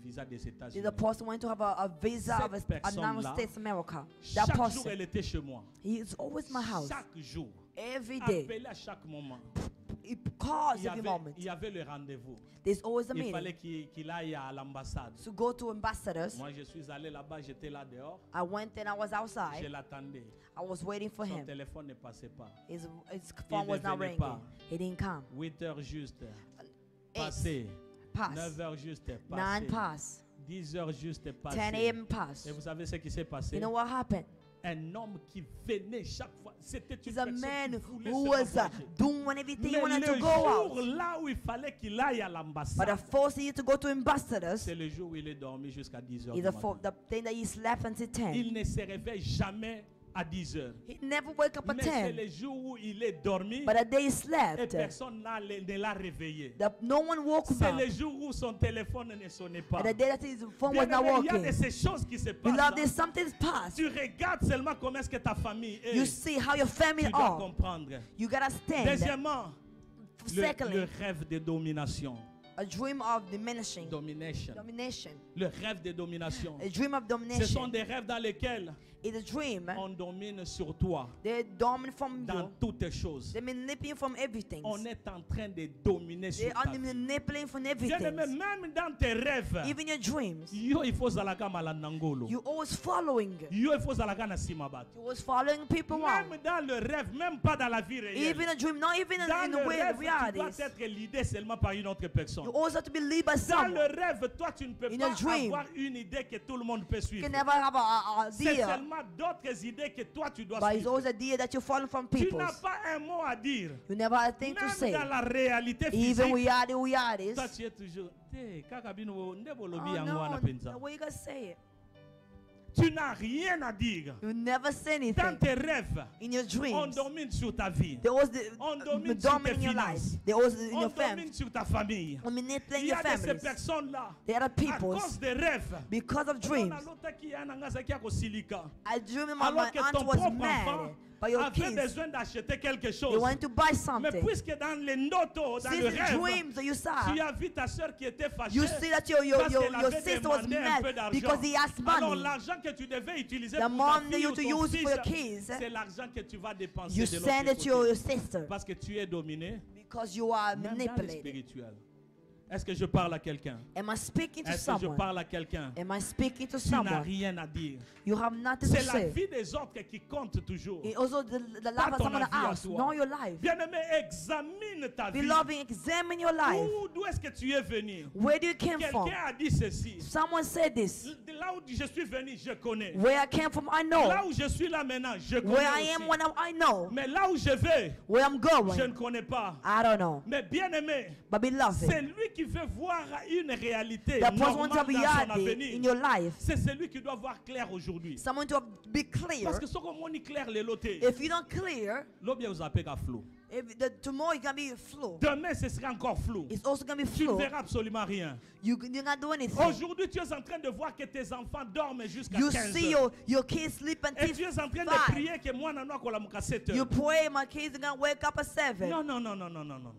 visa des États-Unis. The person wanted to have a visa of Cette a United personne-là, States of America. That Chaque jour, person, elle était chez moi. he is always in my house. Chaque jour. Every day. Appelé à chaque moment. He calls Il y every avait, moment. il y avait le rendez-vous. There's always a Il meeting. fallait qu'il aille à l'ambassade. To go to ambassadors. Moi, je suis allé là-bas, j'étais là dehors. I went and I was Je outside. l'attendais. I was waiting for Son him. téléphone ne passait pas. His phone was not venait ringing. pas. He didn't come. 8 heures juste. 8 Passé. pass. 9 heures juste. 9 Passé. pass. 10 heures juste. 10 Passé. a.m. pass. Et vous savez ce qui s'est passé? You know what happened? Un homme qui venait chaque fois. C'était une He's a personne man qui voulait who se was propager. doing everything he Mais wanted to le go jour out. là où il fallait qu'il aille à But l'ambassade, the first he had to go to ambassadors c'est le jour où il est dormi jusqu'à 10 heures is du matin. the thing that he slept until 10. Il ne se réveille jamais à 10 heures. He never wake up at Mais c'est 10. le jour où il est dormi But the day he et slept, personne ne l'a réveillé. no one woke him C'est up. le jour où son téléphone ne sonnait pas. And the day that his phone Bien was not aimé, il y a working. de ces choses qui se Beloved, passent. there's something's past. Tu regardes seulement comment est-ce que ta famille est. You see how your family Tu dois are. comprendre. You gotta stand. Deuxièmement, le Secondly, rêve de domination. a dream of diminishing. Domination. Domination. Le rêve de domination. A dream of Ce sont domination. des rêves dans lesquels It's a dream. on domine sur toi They're dominant from dans you. toutes choses. They're manipulating from everything. On est en train de dominer They sur are ta vie. manipulating from Bien-aimé, everything. même dans tes rêves, Even your dreams. yo il faut zalaka malanda ngolo. You always following. Yo il faut zalaka na sima bato. You always following people around. Même dans le rêve, même pas dans la vie réelle. Even a dream, not even Dans in le the way rêve, of tu dois realities. être guidé seulement par une autre personne. You always have to be led by Dans someone. le rêve, toi, tu ne peux In pas a dream, avoir une idée que tout le monde peut You suivre. can never have a C'est idea, seulement d'autres idées que toi, tu dois but it's suivre. always a idea that you follow from Tu people. n'as pas un mot à dire. You never have a thing to Même say. dans la réalité Even physique, realities. toi, tu es toujours... Te, kaka bino, nde bolobi Oh yango wana no, penza. the way you gotta say it. Tu n'as rien à dire. You never say Dans anything. tes rêves, In your on dreams, domine sur ta vie. there was On the domine sur tes dominant in your life. finances. There was in On your family. domine sur ta famille. Manipulating Il y your a de ces families. personnes-là, There are à people cause des rêves, because of on dreams. a l'autre qui est un engagé qui a au silica. I dream my Alors aunt que ton was propre mad enfant by your avait kids. besoin d'acheter quelque They chose. want to buy Mais something. puisque dans les ndoto, dans Since le the rêve, dreams that you saw, tu as vu ta soeur qui était fâchée you see that your parce qu'elle your avait sister was demandé un peu mad d'argent. because he asked Alors money. l'argent que tu devais utiliser The pour ta money fille you ou to ton use fils, for your kids, c'est l'argent que tu vas dépenser you de send l'autre it to your côté. sister Parce que tu es dominé, because you are même dans le manipulated. spirituel. Est-ce que je parle à quelqu'un? Am I speaking to Est-ce que je someone? parle à quelqu'un? Am I speaking to Tu n'as someone? rien à dire. You have nothing C'est to la say. vie des autres qui compte toujours. And also the life Pas of ton someone avis à else. toi. Know your life. Bien-aimé, examine ta vie. Beloved, examine your life. D'où est-ce que tu es venu? Where do you came from? Quelqu'un a dit ceci. Someone said this. De là où je suis venu, je connais. Where I came from, I Là know. où je suis là maintenant, je connais Where I aussi. am when I know. Mais là où je vais, Where I'm je ne going, connais pas. I don't know. Mais bien-aimé, But c'est beloved, lui qui veut voir une réalité the person normale to have dans son reality in avenir. your life. C'est celui qui doit voir clair aujourd'hui. Someone to be clear. Parce que ce qu'on dit clair, les lotés, If you don't clear, l'objet vous appelle à flou. if tomorrow it's gonna be flou. Demain, ce sera encore flou. It's also gonna be Tu ne flou. verras absolument rien. You're not do anything. Aujourd'hui, tu es en train de voir que tes enfants dorment jusqu'à You 15 see heures. your kids sleep Et until tu es en train de 5. prier que moi, non, non, à 7 You heures. pray, my kids are gonna wake up at 7. Non, non, non, non, non, non, non.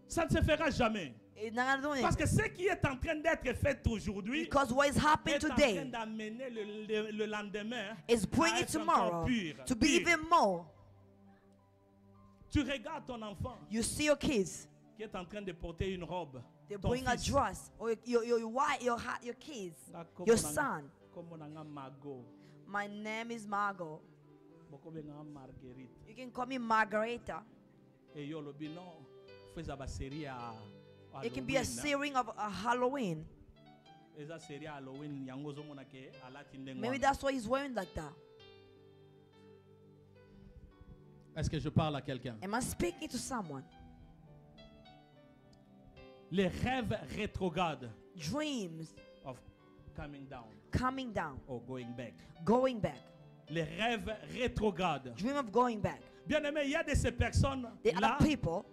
Ça ne se fera jamais. It's not gonna do Parce anything. que ce qui est en train d'être fait aujourd'hui Because what is happening est en train today d'amener le lendemain is à bringing être encore tomorrow pur, to be pur. even more. Tu regardes ton enfant You see your kids, qui est en train de porter une robe. they Ton bring a fils. dress, or your wife, your kids, Comme your on a- son. comme on a Margot. My name is Margot. Beaucoup de gens Marguerite. You can call me Margareta. Et yo lobi non, faisait la série à It can be a series of a Halloween. Esa série à Halloween yango zo mona ke ala tinde Maybe that's why he's wearing like that. Est-ce que je parle à quelqu'un? Am I speaking to someone? Les rêves rétrogrades Dreams of coming down coming down, or going back. going back. Les rêves rétrogrades. Dream of going back. Bien aimé, il y a de ces personnes The là, other people,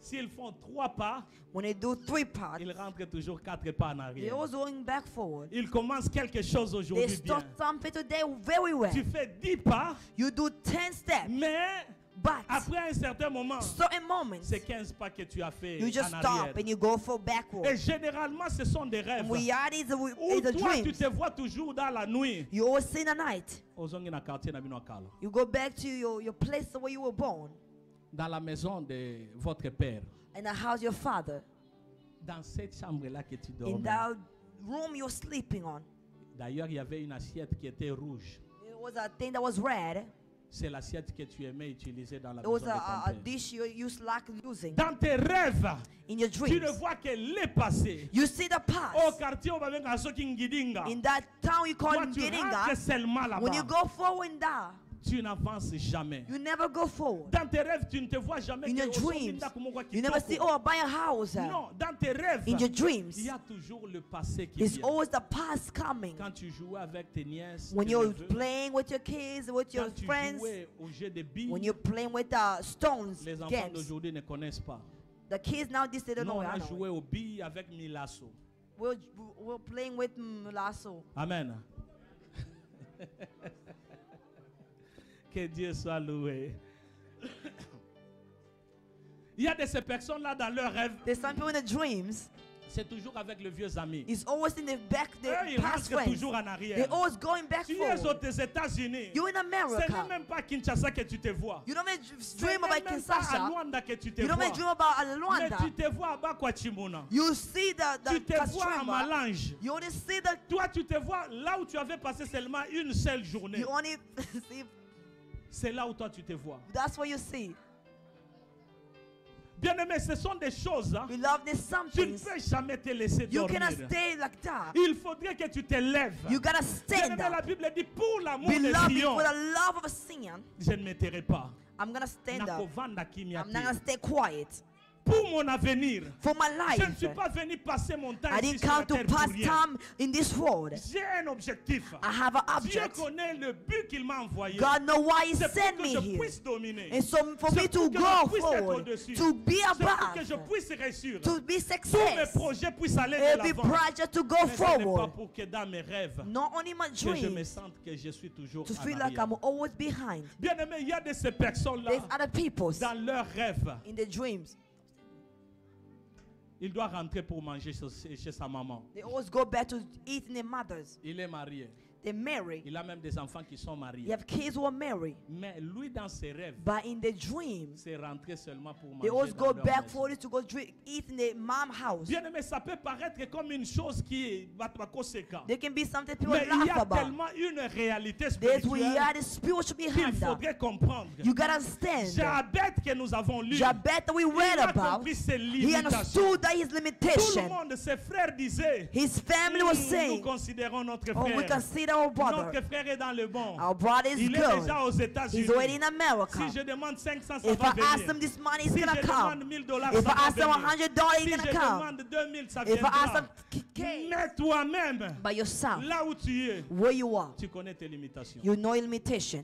s'ils font 3 pas, when they do 3 parts, ils rentrent toujours 4 pas en they're arrière. always going back forward. Ils commencent quelque chose They aujourd'hui bien. start something today very well. Tu fais 10 pas, You do 10 steps, mais but après un certain moment, certain moments, c'est 15 pas que tu as fait you just en stop arrière. and you go for Et backward. généralement, ce sont des rêves. And reality is Où a toi, tu dream. te vois toujours dans la nuit. You always see in the night. Ozongi na quartier na bino akala. You go back to your place where you were born, Dans la maison de votre père. in the house of your father, Dans cette chambre-là que tu in dormais. that room you're sleeping on. D'ailleurs, il y avait une assiette qui était rouge. It was a thing that was red. C'est l'assiette que tu aimais utiliser dans la It maison was de ton a père. dish you used like using Dans tes rêves, in your tu ne dreams. vois que les passés. You see the Au past. quartier, on va venir à Soki Ngidinga. In that town you call Toi, tu rentres Ngidinga, seulement when you là-bas. go forward in that, Tu n'avances jamais. you never go forward. Dans tes rêves, tu ne te vois jamais In que your Ozomi dreams, ndako moko you never see, kitoko. oh, buy a house. Non, dans tes rêves, In your dreams, il y a toujours le passé qui there's vient. always the past coming. Quand tu jouais avec tes nièces, When tes you're neveux, playing with your kids, with your quand tu friends, jouais au jeu de billes, when you're playing with stones les enfants games. d'aujourd'hui ne connaissent pas. The kids now this they don't Nous, know. on I a know. joué au billes avec Milasso. We're playing with lasso. Amen. Que Dieu soit loué. Il y a de ces personnes-là dans leurs rêves, There's some people in the dreams. c'est toujours avec le vieux ami. It's always in the back, Eux, the ils past rentrent friends. toujours en They're arrière. always going back Tu es forward. aux États-Unis. You're in Ce n'est America. même pas Kinshasa que tu te vois. You don't even Ce dream n'est about même pas à Kinshasa. Luanda que tu te You don't vois. even dream about Mais Luanda. tu te vois à Bakwachimuna. You see Tu the te vois à Kastrimba. Malange. You only see the. Toi, tu te vois là où tu avais passé seulement une seule journée. You only see. C'est là où toi tu te vois. That's what you see. Bien-aimé, ce sont des choses. Hein. Beloved, there's some Tu ne things peux jamais te laisser you dormir. cannot stay like that. Il faudrait que tu te lèves. You gotta stand Bien-aimé, la up. Bible dit pour l'amour de Beloved, Sion, for the love of a Sion, je ne me tairai pas. I'm gonna stand up. Nakovanda kimya I'm not te. gonna stay quiet. pour mon avenir. for my Je ne life. suis pas venu passer mon temps I ici didn't sur la come to terre pour pass rien. time in this world. J'ai un objectif. I have an Dieu object. connaît le but qu'il m'a envoyé. God knows why He C'est sent pour que me je here. puisse dominer. And so for C'est me pour to que go je puisse être forward, au-dessus. to be C'est pour que je above, puisse réussir. to be Tous mes success, projets puissent aller de every l'avant. project to go Mais ce n'est pas forward. pour que dans mes rêves, Not only my que je me dreams, sente que je suis toujours to en feel like arrière. I'm always behind. Bien aimé, il y a de ces personnes-là, There's other people dans leurs rêves, in their dreams. il doit rentrer pour manger chez sa maman. They always go back to eating their mothers. Il est marié. They marry. Il a même des enfants qui sont You mariés. have kids who are married. Mais lui, dans ses rêves, But in their dreams, c'est rentrer seulement pour they manger always dans go leur back maison. for it to go eat in their mom house. Bien aimé, ça peut paraître comme une chose qui est conséquente. There can be something people Mais il y laugh a about. tellement une réalité There's spirituelle reality spiritual qu'il behind that. faudrait comprendre. You gotta understand. Jabet que nous avons lu, Jabet that we read il a about, compris ses he limitations. understood that his Tout le limitation. monde, ses frères disaient, His family was nous saying, considérons notre oh, we frère. consider our brother. Notre frère est dans le bon. Our brother is Il est good. déjà aux États-Unis. He's already in America. Si je demande 500, ça If va I ask venir. him this money, Si he's je gonna come. demande $1000, If ça I va ask him venir. $100, Si he's je gonna come. demande 2000, ça If I ask viendra. him K, Mais toi-même, by yourself, là où tu es, where you are, tu connais tes limitations. you know your limitation.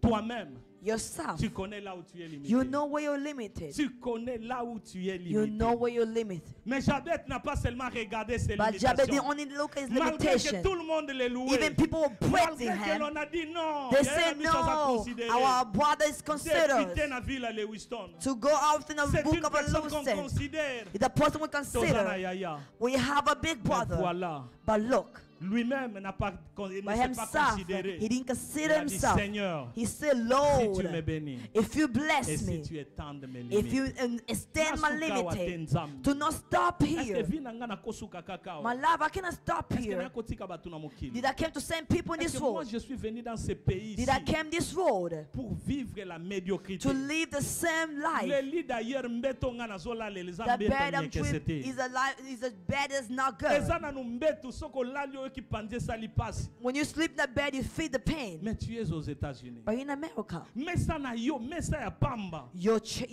Toi-même, Yourself, tu connais là où tu es limité. you know where you're limited. Tu connais là où tu es You limité. know where you're limited. Mais Jabet n'a pas seulement regardé ses But Jabez didn't limitations. only look at his Malgré que limitation. tout le monde les louait. Even people were praising Malgré que him. l'on a dit non. They il y a said une chose à no. considérer. Our brother is Député considered na ville à Lewiston. to go out in the C'est book une of personne qu'on Lewiston. considère. The person we Tozana consider Yaya. we have a big Mais brother. voilà. But look, Lui-même n'a pas, ne by s'est pas himself, considéré. he didn't Il consider a dit, himself. Seigneur, He said, si Lord, tu me bénis if you et bless si me, tu étends mes if you limites. extend my Nasuka limit, watenzambi. to not stop Est-ce que here. vi na nga nakosuka kakao? My love, I cannot stop Est-ce que here. nakotika batu na mokili? Did I come to send people in Est-ce this que moi world? je suis venu dans ce pays Did ici I come this road pour vivre la médiocrité? to live the same Le life? lit d'ailleurs mbeto nga nazola le les The ambeta bed I'm nyeke trip c'était. is a life is a bed is not good. Eza na numbetu soko lali oyo ki panje sali pasi. When you sleep in the bed, you feel the pain. Mais tu es aux États-Unis. But in America, Mesa na yo, mesa ya pamba. your Tu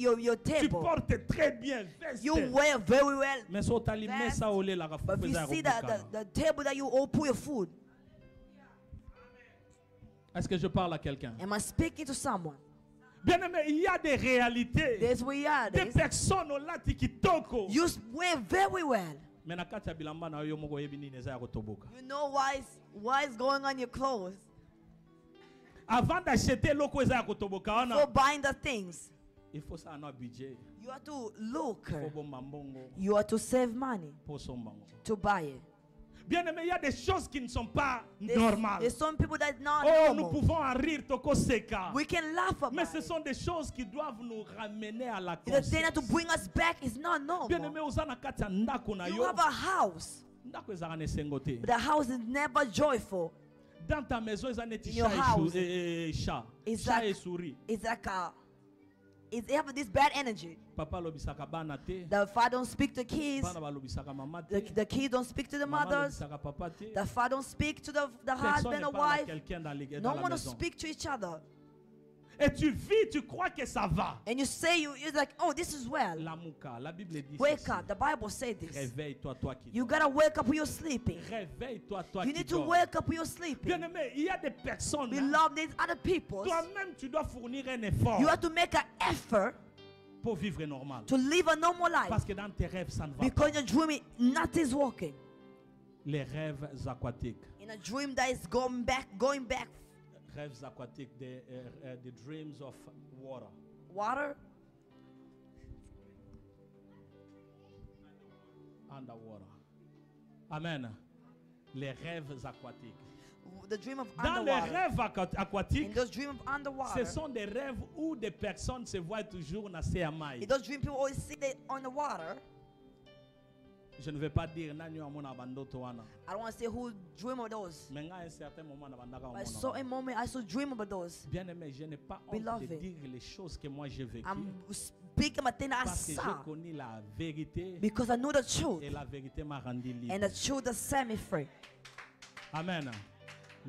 table, portes très bien veste. you wear very well. Mais so tali vest. mesa ole la But if you rafuza see ya the table that you all put your food, Est-ce que je parle à quelqu'un? am I speaking to someone? Bien aimé, il y a des réalités. There's Des realities. personnes au lati kitoko. You wear very well. Mais na kati ya bilamba na yo moko yebi nini eza ya kotoboka. You know why is going on your clothes Avant d'acheter loko eza ya kotoboka for wana, buying the things. il faut ça un budget. You have to look. Il faut bomba mbongo You have to save money pour son bango. to buy it. Bien aimé, il y a des choses qui ne sont pas There's normales. some people that not Oh, nous normal. pouvons en rire toko seka. We can laugh Mais about ce it. sont des choses qui doivent nous ramener à la The thing that to conscience. bring us back is not Bien aimé, normal. oza na kati ya ndako na You yo. have a house, Ndako ezaka na esengo te. but the house is never joyful. Dans ta maison, eza neti In your chat house. chat. It's Chat like- et souris. It's like it have this bad energy. Papa lobisaka bana te. The father don't speak to kids. Bana balobisaka mama te. The kids don't speak to the Mama mothers. lobisaka papa te. The father don't speak to the Personne husband ne or parle à wife. quelqu'un dans No dans la one to maison. speak to each other. Et tu vis, tu crois que ça va. And you say you're like, oh, this is well. Lamuka, la Bible dit Wake ceci. up. The Bible says this. Réveille-toi, toi qui You dors. gotta wake up when you're sleeping. Réveille-toi, toi You qui need to dors. wake up when you're sleeping. Bien aimé, il y a des personnes. We love these other people. Toi-même, tu dois fournir un effort You have to make an effort pour vivre normal. to live a normal life. Parce que dans tes rêves, ça ne va pas. Because you're dreaming, nothing's working. Les rêves aquatiques. In a dream that is going back. Rêves aquatiques, the dreams of water. Water, Underwater. Amen. Les rêves aquatiques. the dream of Dans les underwater. rêves In aquatiques, those dreams of underwater, ce sont des rêves où des personnes se voient toujours dans ces in amailles. those dreams people always see they on the water. Je ne vais pas dire nanyo amona bandoto wana. I don't want to say who dream of those. Mais à un certain moment na bandaka But I amona saw bandoto. a moment I saw dream about those. Bien aimé, je n'ai pas honte de Beloved. dire les choses que moi j'ai vécues. I'm speaking about things I Parce que saw j'ai connu la vérité because I know the truth, et la vérité m'a rendu and libre. the truth has set me free. Amen.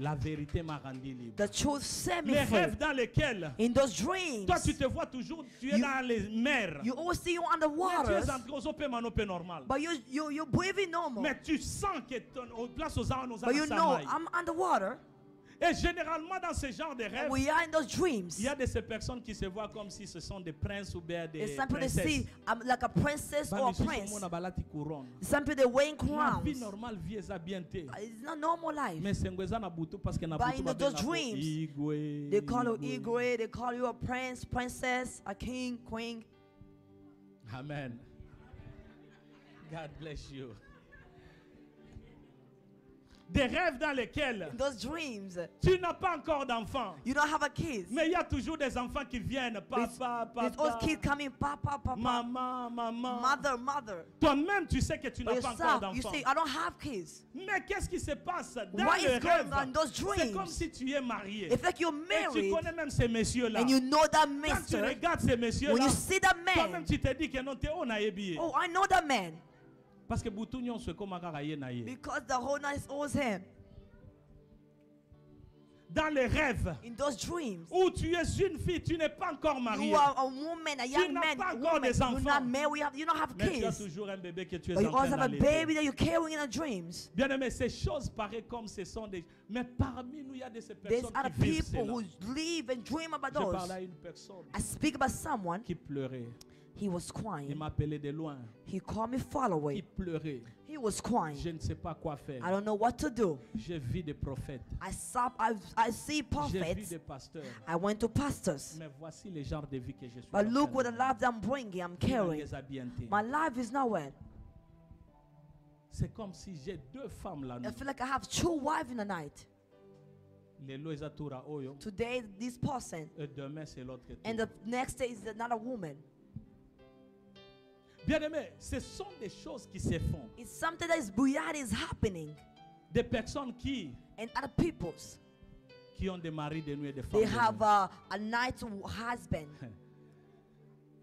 La vérité m'a rendu libre. The truth set me Les free. rêves dans lesquels In those dreams, toi tu te vois toujours, tu es You- dans les mers. you always see you on the Mais tu waters, es en train de manoper normal. but you're breathing normal. Mais tu sens que ton place aux ans, But you know, I'm underwater. Et généralement dans ce genre de rêves, And we are in those dreams. il y a de ces personnes qui se voient comme si ce sont des princes ou bien des It's some people they princesses. see like a princess or a prince. Some people they wearing La vie crowns. normale vie eza bien te. It's not normal life. Mais sengweza na butu parce que na But butu in ba those benga ko dreams, igwe. They call you Igwe, they call you a prince, princess, a king, queen. Amen. God bless you. Des rêves dans lesquels In those dreams, tu n'as pas encore d'enfants. you don't have a kid. Mais il y a toujours des enfants qui viennent. Papa, There's always papa, kids coming, papa, papa, maman, maman. mother, mother. Toi-même, tu sais que tu But n'as pas encore yourself, you d'enfants. say, I don't have kids. Mais qu'est-ce qui se passe dans What le is going rêve? on in those C'est dreams? comme si tu es marié. It's like you're Et tu married connais même ces messieurs-là. and you know that Quand tu mister. regardes ces When messieurs-là, you see that toi-même man, tu te dis que non, tu es on a ébillé. oh, I know that man. Parce que Boutounion se comme à naïe. Because the whole night is always him. Dans les rêves In those dreams, où tu es une fille, tu n'es pas encore mariée. you are a woman, a young n'as man, pas a encore woman. des You're enfants. not married, you don't have Mais tu as kids. toujours un bébé que tu es But you en train also have a d'allaiter. baby that you're carrying in the dreams. Bien aimé, ces choses paraissent comme ce sont des... Mais parmi nous, il y a de ces There's personnes other qui vivent people cela. who live and dream about Je parle those. à une personne I speak about someone, qui pleurait. he was Il crying. m'appelait de loin. He called me far Il away. pleurait. He was crying. Je ne sais pas quoi faire. I don't know what to do. J'ai vu des prophètes. I see J'ai vu prophets. des pasteurs. I went to pastors. Mais voici le genre de vie que je suis. But en look train what de the life that I'm bringing, I'm carrying. les habillanter. My life is nowhere. C'est comme si j'ai deux femmes là. I feel like I have two wives in the night. Les loisatura oyo. Today, this person, Et demain c'est l'autre. and the next day is another woman. Bien aimé, ce sont des choses qui se font. It's something that is weird is happening. Des personnes qui And other people's, ont des maris de nuit et des femmes they de have nuit. a night husband.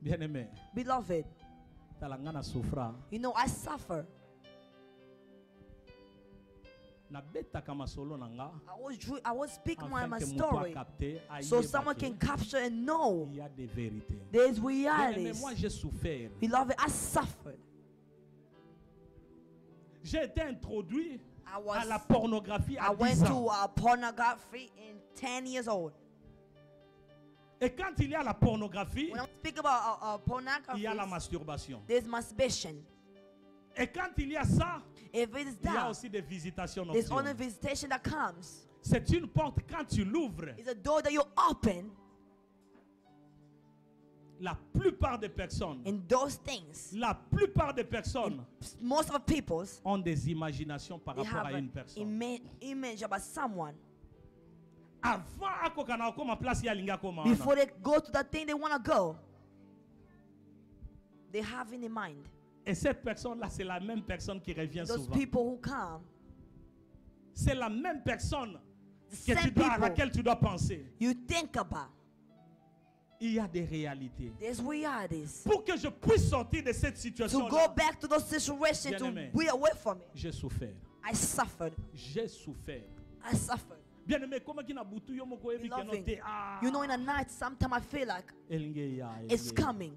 Bien aimé, Beloved, talangana souffra. you know, I suffer. Na beta kama solo nanga. I was speaking my Afin que mon story capté, so someone can capture and know il y a des vérités. there's Bien aimé, realities. moi j'ai souffert. Beloved, I suffered. J'ai été introduit I à la was pornographie I à went 10 ans. to pornography in 10 years old. Et quand il y a la pornographie, When I speak about il y a la pornography, masturbation. there's masturbation. Et quand il y a ça, If it is il y a down, aussi des visitations there's only nocturnes. visitation that comes. C'est une porte, quand tu l'ouvres, It's a door that you open, la plupart des personnes, and those things, la plupart des personnes most of the people's, ont des imaginations par they rapport have à an une personne. image about someone. Avant akokana koma place ya linga koma wana. Before they go to that thing they want to go, they have in their mind. Et cette personne-là, c'est la même personne qui revient Those souvent. people who come, C'est la même personne the que same à people laquelle tu dois penser. you think about. Il y a des réalités. There's realities. Pour que je puisse sortir de cette To situation, go back to those situations, to Bien-aimé. be away from it. j'ai souffert. I suffered. J'ai souffert. I suffered. Bien aimé, comment qu'il a boutu yo moko ebi que Beloved, non te ah. you know, in the night, sometimes I feel like Elinge ya, it's elinge ya. coming.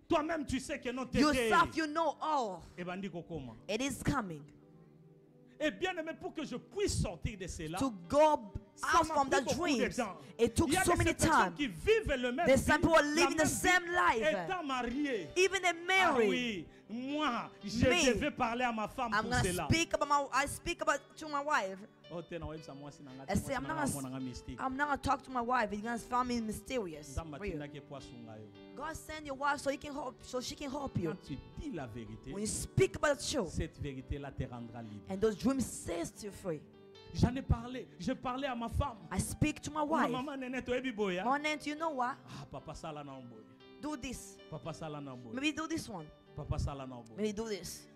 Toi-même tu sais que non te Yourself, you know, oh, et bandi kokoma. it is coming. Et bien aimé, pour que je puisse sortir de cela, To go ça out m'a from pris the beaucoup de dreams, temps. it took Il y a so de many ces personnes times. qui vivent le même There's vie, some people la living the même same vie, life. étant mariés. Even they're Ah married. oui, moi, je Me, devais parler à ma femme I'm pour gonna cela. speak about I speak about to my wife. Oh, tena websa mwasi na ngati I say, mwasi I'm na not ngamo gonna- na mystique. I'm not gonna talk to my wife. You're gonna find me mysterious. Nzamba Real. tinda ke poasunga yo. God send your wife so he can help, so she can help you. Quand tu dis la vérité, When you speak about the truth, cette vérité-là te rendra libre. and those dreams set you free. J'en ai parlé. Je parlais à ma femme. I speak to my Ma wife. maman nene to ebi boya. My aunt, you know what? Ah, papa sala na mboy. Do this. Papa sala na mboy. Maybe do this one. Papa sala na mboy. Maybe do this.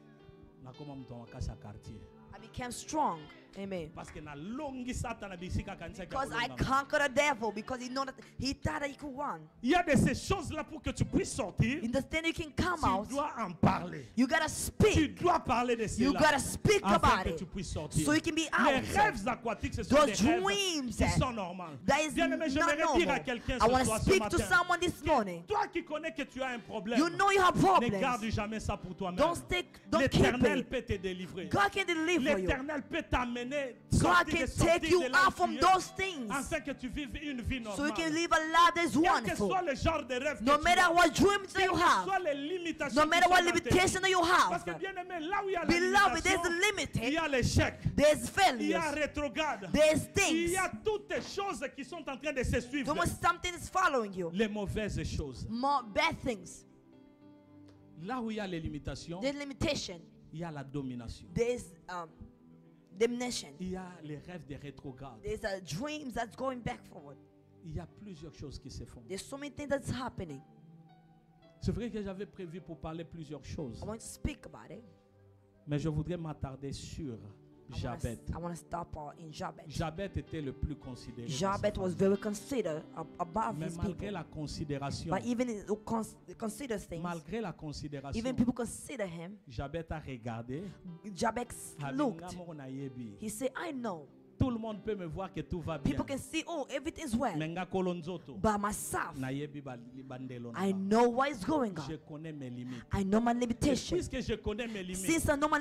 Nakoma mtu wa kasha quartier. I became strong. Amen. Parce que na longi Satan bisika kanisa kia Because I kolonga. conquered the devil because he know that he thought that he could win. Il y a de ces choses-là pour que tu puisses sortir. In the stand you can come Tu out. dois en parler. You gotta Tu speak. dois parler de You cela. gotta speak Afin about que it tu puisses sortir. so you can be Les out. rêves aquatiques, ce sont Those des rêves dreams qui sont normaux. That is Bien-aimé, not j'aimerais dire à normal. quelqu'un I ce want to soir, ce speak to matin. someone this morning. Toi qui connais que tu as un problème, You know you have ne garde problems. jamais ça pour toi-même. Don't keep L'Éternel it. peut te délivrer. God can deliver you. L'Éternel peut t'amener, God sortir can de sortir take you de là out où from tu es, those things afin que tu vives une vie so you can normale. live a life that's Quel que wonderful. soit le genre de rêve No que tu matter as, what dreams that quelles you que have, soient les limitations no qui matter sont what dans tes limitation that you Parce que have, bien aimé, là où il y a la beloved, there's limitation, a limited, il y a l'échec, there's il y failures, a rétrograde, there's il things. y a toutes les choses qui sont en train de se suivre. Almost something is following you. Les mauvaises choses. More bad things. Là où il y a les limitations, There's limitation. il y a la domination. There's damnation. Il y a les rêves de rétrograde. There's dreams that's going back forward. Il y a plusieurs choses qui se font. There's so many things that's happening. C'est vrai que j'avais prévu pour parler plusieurs choses, I want to speak about it. mais je voudrais m'attarder sur Jabet. I want to stop in Jabet. Jabet était le plus considéré. dans Jabet sa was famille. very considered above Mais his malgré people. la considération, But even consider things, malgré la considération, even people consider him. Jabet a regardé. Jabet looked. Habinga mo nayebi. He said, I know. Tout le monde peut me voir que tout va bien. People can see, oh, everything's well. Menga kolonzoto. By myself, Nayebi bandelo na I ba. know what is going Je on. connais mes limites. I know my limitation. Puisque je connais mes limites. Since I know my Ah,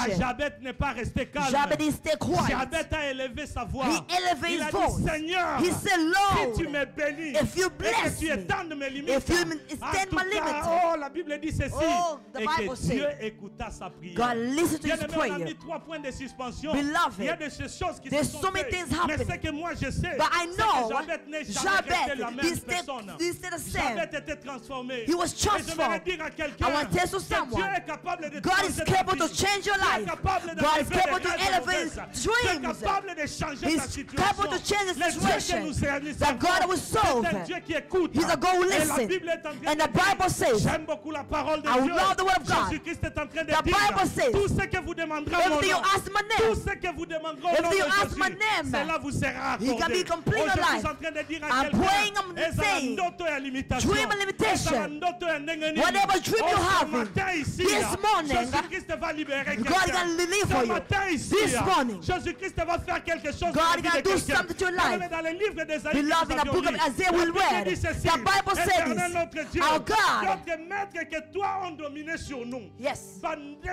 limitation, Jabet n'est pas resté calme. Jabet didn't stay quiet. Jabet a élevé sa voix. He elevated Il his a voice. dit, Seigneur, He said, si tu Lord, me bénis, if you et que bless tu me, étendes mes limites, if you en extend tout my cas, limits, oh, la Bible dit ceci, Oh, the et Bible que says, Dieu écouta sa prière. God listened to his Bien-aimé, on a prayer. mis 3 points de suspension. Beloved, Il y a de ces choses qui there's se sont so many faites. things Mais happening. ce que moi je sais, But I c'est know que Jabet n'est jamais resté la même personne. he stayed the same. Jabet était transformé. He was Et je vais transformed. dire à quelqu'un I want to tell que someone, Dieu est capable de God is changer ta capable to vie. change your Dieu est life. capable de God is lever capable les to rêves elevate mauvaises. dreams. Dieu est capable de changer He's ta situation. capable to change the Le Dieu que situation. nous That God will solve. C'est un Dieu qui écoute. He's a God who Et la listens. Bible est en train And de the Bible dire, says, j'aime beaucoup la parole de I Dieu. love the word of God. Jésus-Christ est en train de The dire, Bible says, tout ce que vous demanderez au nom, everything you ask my tout name, ce que vous demanderez au nom everything you de ask my Jésus, name, cela vous sera He can accordé. be complete Aujourd'hui, alive. je suis en train de dire à I'm praying, I'm quelqu'un, saying, ndoto ya limitation, dream and limitation, eza ndoto ya ndenge nini. whatever dream you Oh, ce have, matin ici, this morning, Jésus-Christ va libérer God quelqu'un. can deliver Ce you. matin ici, This morning, Jésus-Christ va faire quelque chose God dans la vie can de do quelqu'un. something to your life. Dans le livre d'Ésaïe, Beloved, in the book of Isaiah we read, the Bible says Éternel this, notre Dieu, our God, notre maître que toi on dominé sur nous. yes,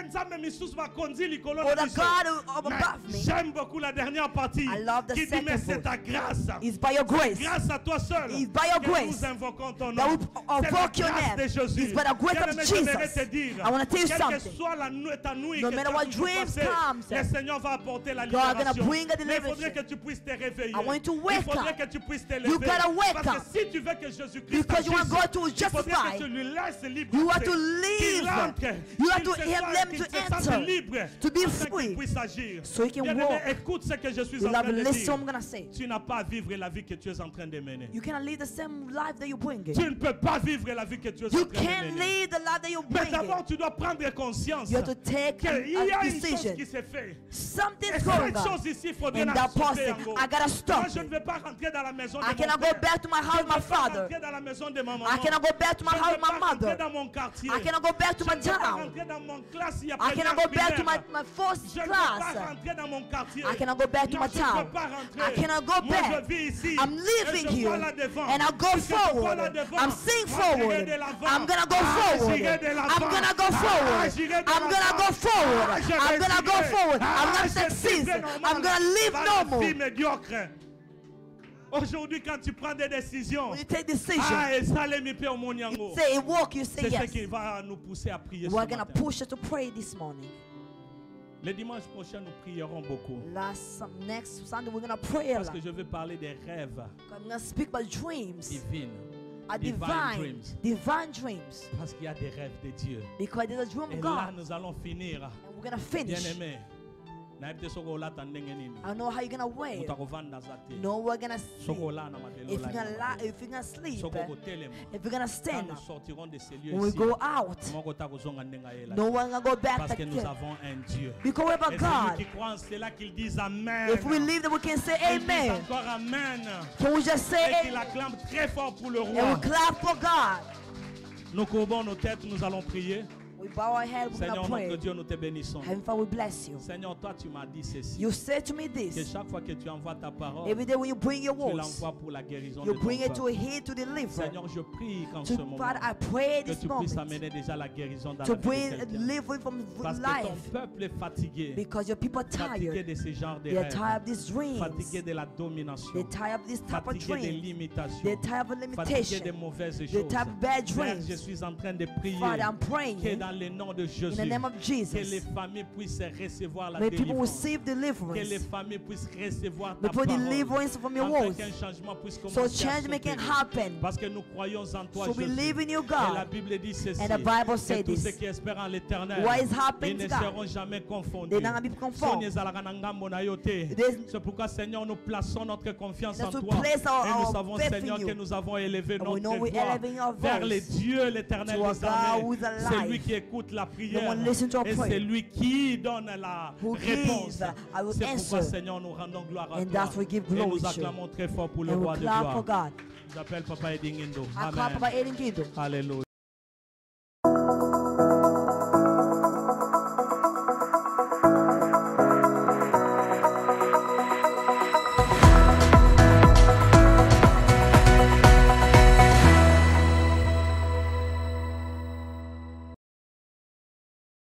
Nzambe misusu bakonzi likolo for na the biso. God above Mais me, j'aime beaucoup la dernière partie I love the qui dit mais second c'est ta grâce. is by your grace. Grâce à toi seul It's by your que grace nous invoquons ton that nom. we C'est la invoke your grâce name. de Jésus. It's by the grace of Bien-aimé, j'aimerais Jesus. te dire, I want to tell you quelle que something. soit ta nuit No que matter tu as what toujours dreams passée, comes, le Seigneur va apporter la God gonna libération. bring a Mais il faudrait deliverance. que tu puisses te réveiller. I want you to Il wake faudrait up. que tu puisses te You lever. gotta wake Parce que up. si tu veux que Jésus-Christ Because you want agisse, God to il faudrait justify. que tu lui laisses libre. You have to Qu'il leave. entre, You have qu'il to se help sente- them qu'il to se sente enter, libre, to be afin qu'il free, puisse agir. so he can Bien-aimé, walk. écoute ce que je suis en train Beloved, de listen dire. what I'm going to say. Tu n'as pas à vivre la vie que tu es en train de mener. You cannot live the same life that you bring Tu it. ne peux pas vivre la vie que tu es You en train de can't mener. live the life that you Mais bring d'abord, it. tu dois prendre conscience You have to take qu'il y a a une chose decision. qui s'est faite. Et Something's going cette on. chose ici, il faudrait And la that stopper person, en gros. I gotta Moi, stop je ne it. vais pas rentrer dans la maison de I mon cannot père. go back to my Je house, ne my vais pas father. rentrer dans la maison de ma maman. I cannot go back to my Je ne house, vais pas my rentrer mother. dans mon quartier. I cannot go back to Je my ne vais pas town. rentrer dans mon classe. Il y a I cannot go back to primaire. my first Je ne peux pas class. rentrer dans mon quartier. I cannot go back to Moi, my je ne town. peux pas rentrer. I cannot go Moi, back. je vis ici. I'm Et living je here. vois là devant. And I go Puisque je vois forward. là devant. I'm seeing Moi, j'irai forward. de l'avant. I'm gonna go Ah, forward. j'irai de l'avant. I'm gonna go Ah, forward. j'irai de I'm gonna l'avant. go forward. Ah, je I'm gonna go réussirai. forward. Ah, I'm gonna je succeed. vivrai normal. I'm gonna live Pas de vie normal. médiocre. Aujourd'hui, quand tu prends des décisions, When you take decision, et ça les mi pe au mon yango. say it walk, you say C'est ce yes. qui va nous pousser à prier ce We're gonna matin. push you to pray this morning. Le dimanche prochain, nous prierons beaucoup. Next Sunday, we're gonna pray a Parce lot. que je vais parler des rêves I'm gonna speak about dreams, divines. a Divine divine dreams, Parce qu'il y a des rêves de Dieu. because there's a dream Et of là, God, nous allons finir. and we're gonna finish. Bien-aimé, naebite soko olata ndenge nini I know how you're gonna wear. utakovanda za te No, we're gonna soko sleep. olala matelo If you're gonna lie, if you're gonna sleep, soko kotelema if you're gonna quand stand nous up, sortirons de ces lieux when we ici go out, moko takozonga ndenga yela no one gonna go back parce que nous again. avons un Dieu. Because we have a Et c'est nous God. qui croient en cela qu'ils disent Amen. If we leave, then we can say Ils disent Amen. encore Amen. Can we just say Et qu'ils Amen? acclament très fort pour le And roi. we clap for God. Nous courbons nos têtes, nous allons prier. We bow our head, we're Seigneur, gonna notre pray. Dieu, nous te bénissons. Heavenly Father, we bless you. Seigneur, toi, tu m'as dit ceci. You said to me Que this. chaque fois que tu envoies ta parole, Every day when you bring your tu words, l'envoies pour la guérison de you ton bring it to peuple. a head to deliver. Seigneur, je prie qu'en To ce moment, Father, I pray que this tu puisses moment amener déjà la guérison dans to la vie de bring quelqu'un. delivery from Parce que ton life. peuple est fatigué. Because your people are Fatigué tired. de ce genre de They're tired rêves. of these dreams. Fatigué de la domination. They're tired of this type of Fatigué des dreams. limitations. They're tired of Fatigué des limitation. mauvaises They're choses. tired of bad Père, je dreams. suis en train de prier Father, I'm que praying dans le nom de in Jésus, the name of que Jesus. les familles puissent recevoir la May people délivrance. receive Que les deliverance. familles puissent recevoir May ta people parole. deliverance from your Afin words. qu'un changement puisse So commencer à change making s'opérer. happen. Parce que nous croyons en toi, So we Jésus. live in you, Et la God. Bible dit ceci, And the Bible que says tous ceux this. qui espèrent en l'éternel, What is ils happening ne to God? seront jamais confondus. They're not gonna be conformed. Sonia ezalaka na ngambo na yo te. There's- C'est pourquoi, Seigneur, nous plaçons notre confiance en Let's toi. place our- Et nous our savons, faith in Seigneur, you. que nous avons élevé And we know notre we're voix elevating our vers voice les dieux, l'éternel to our des God armées. who is C'est alive. lui qui écoute la The prière. one listen to our Et prayer. c'est lui qui donne la Who réponse. gives, I will C'est pourquoi, answer. Seigneur, nous rendons gloire à And toi. that's we give Et glory nous to. acclamons très fort pour le And roi we de clap gloire. for God. J'appelle Papa Edingindo. I clap Amen. about Aiden Kingdom. Alléluia.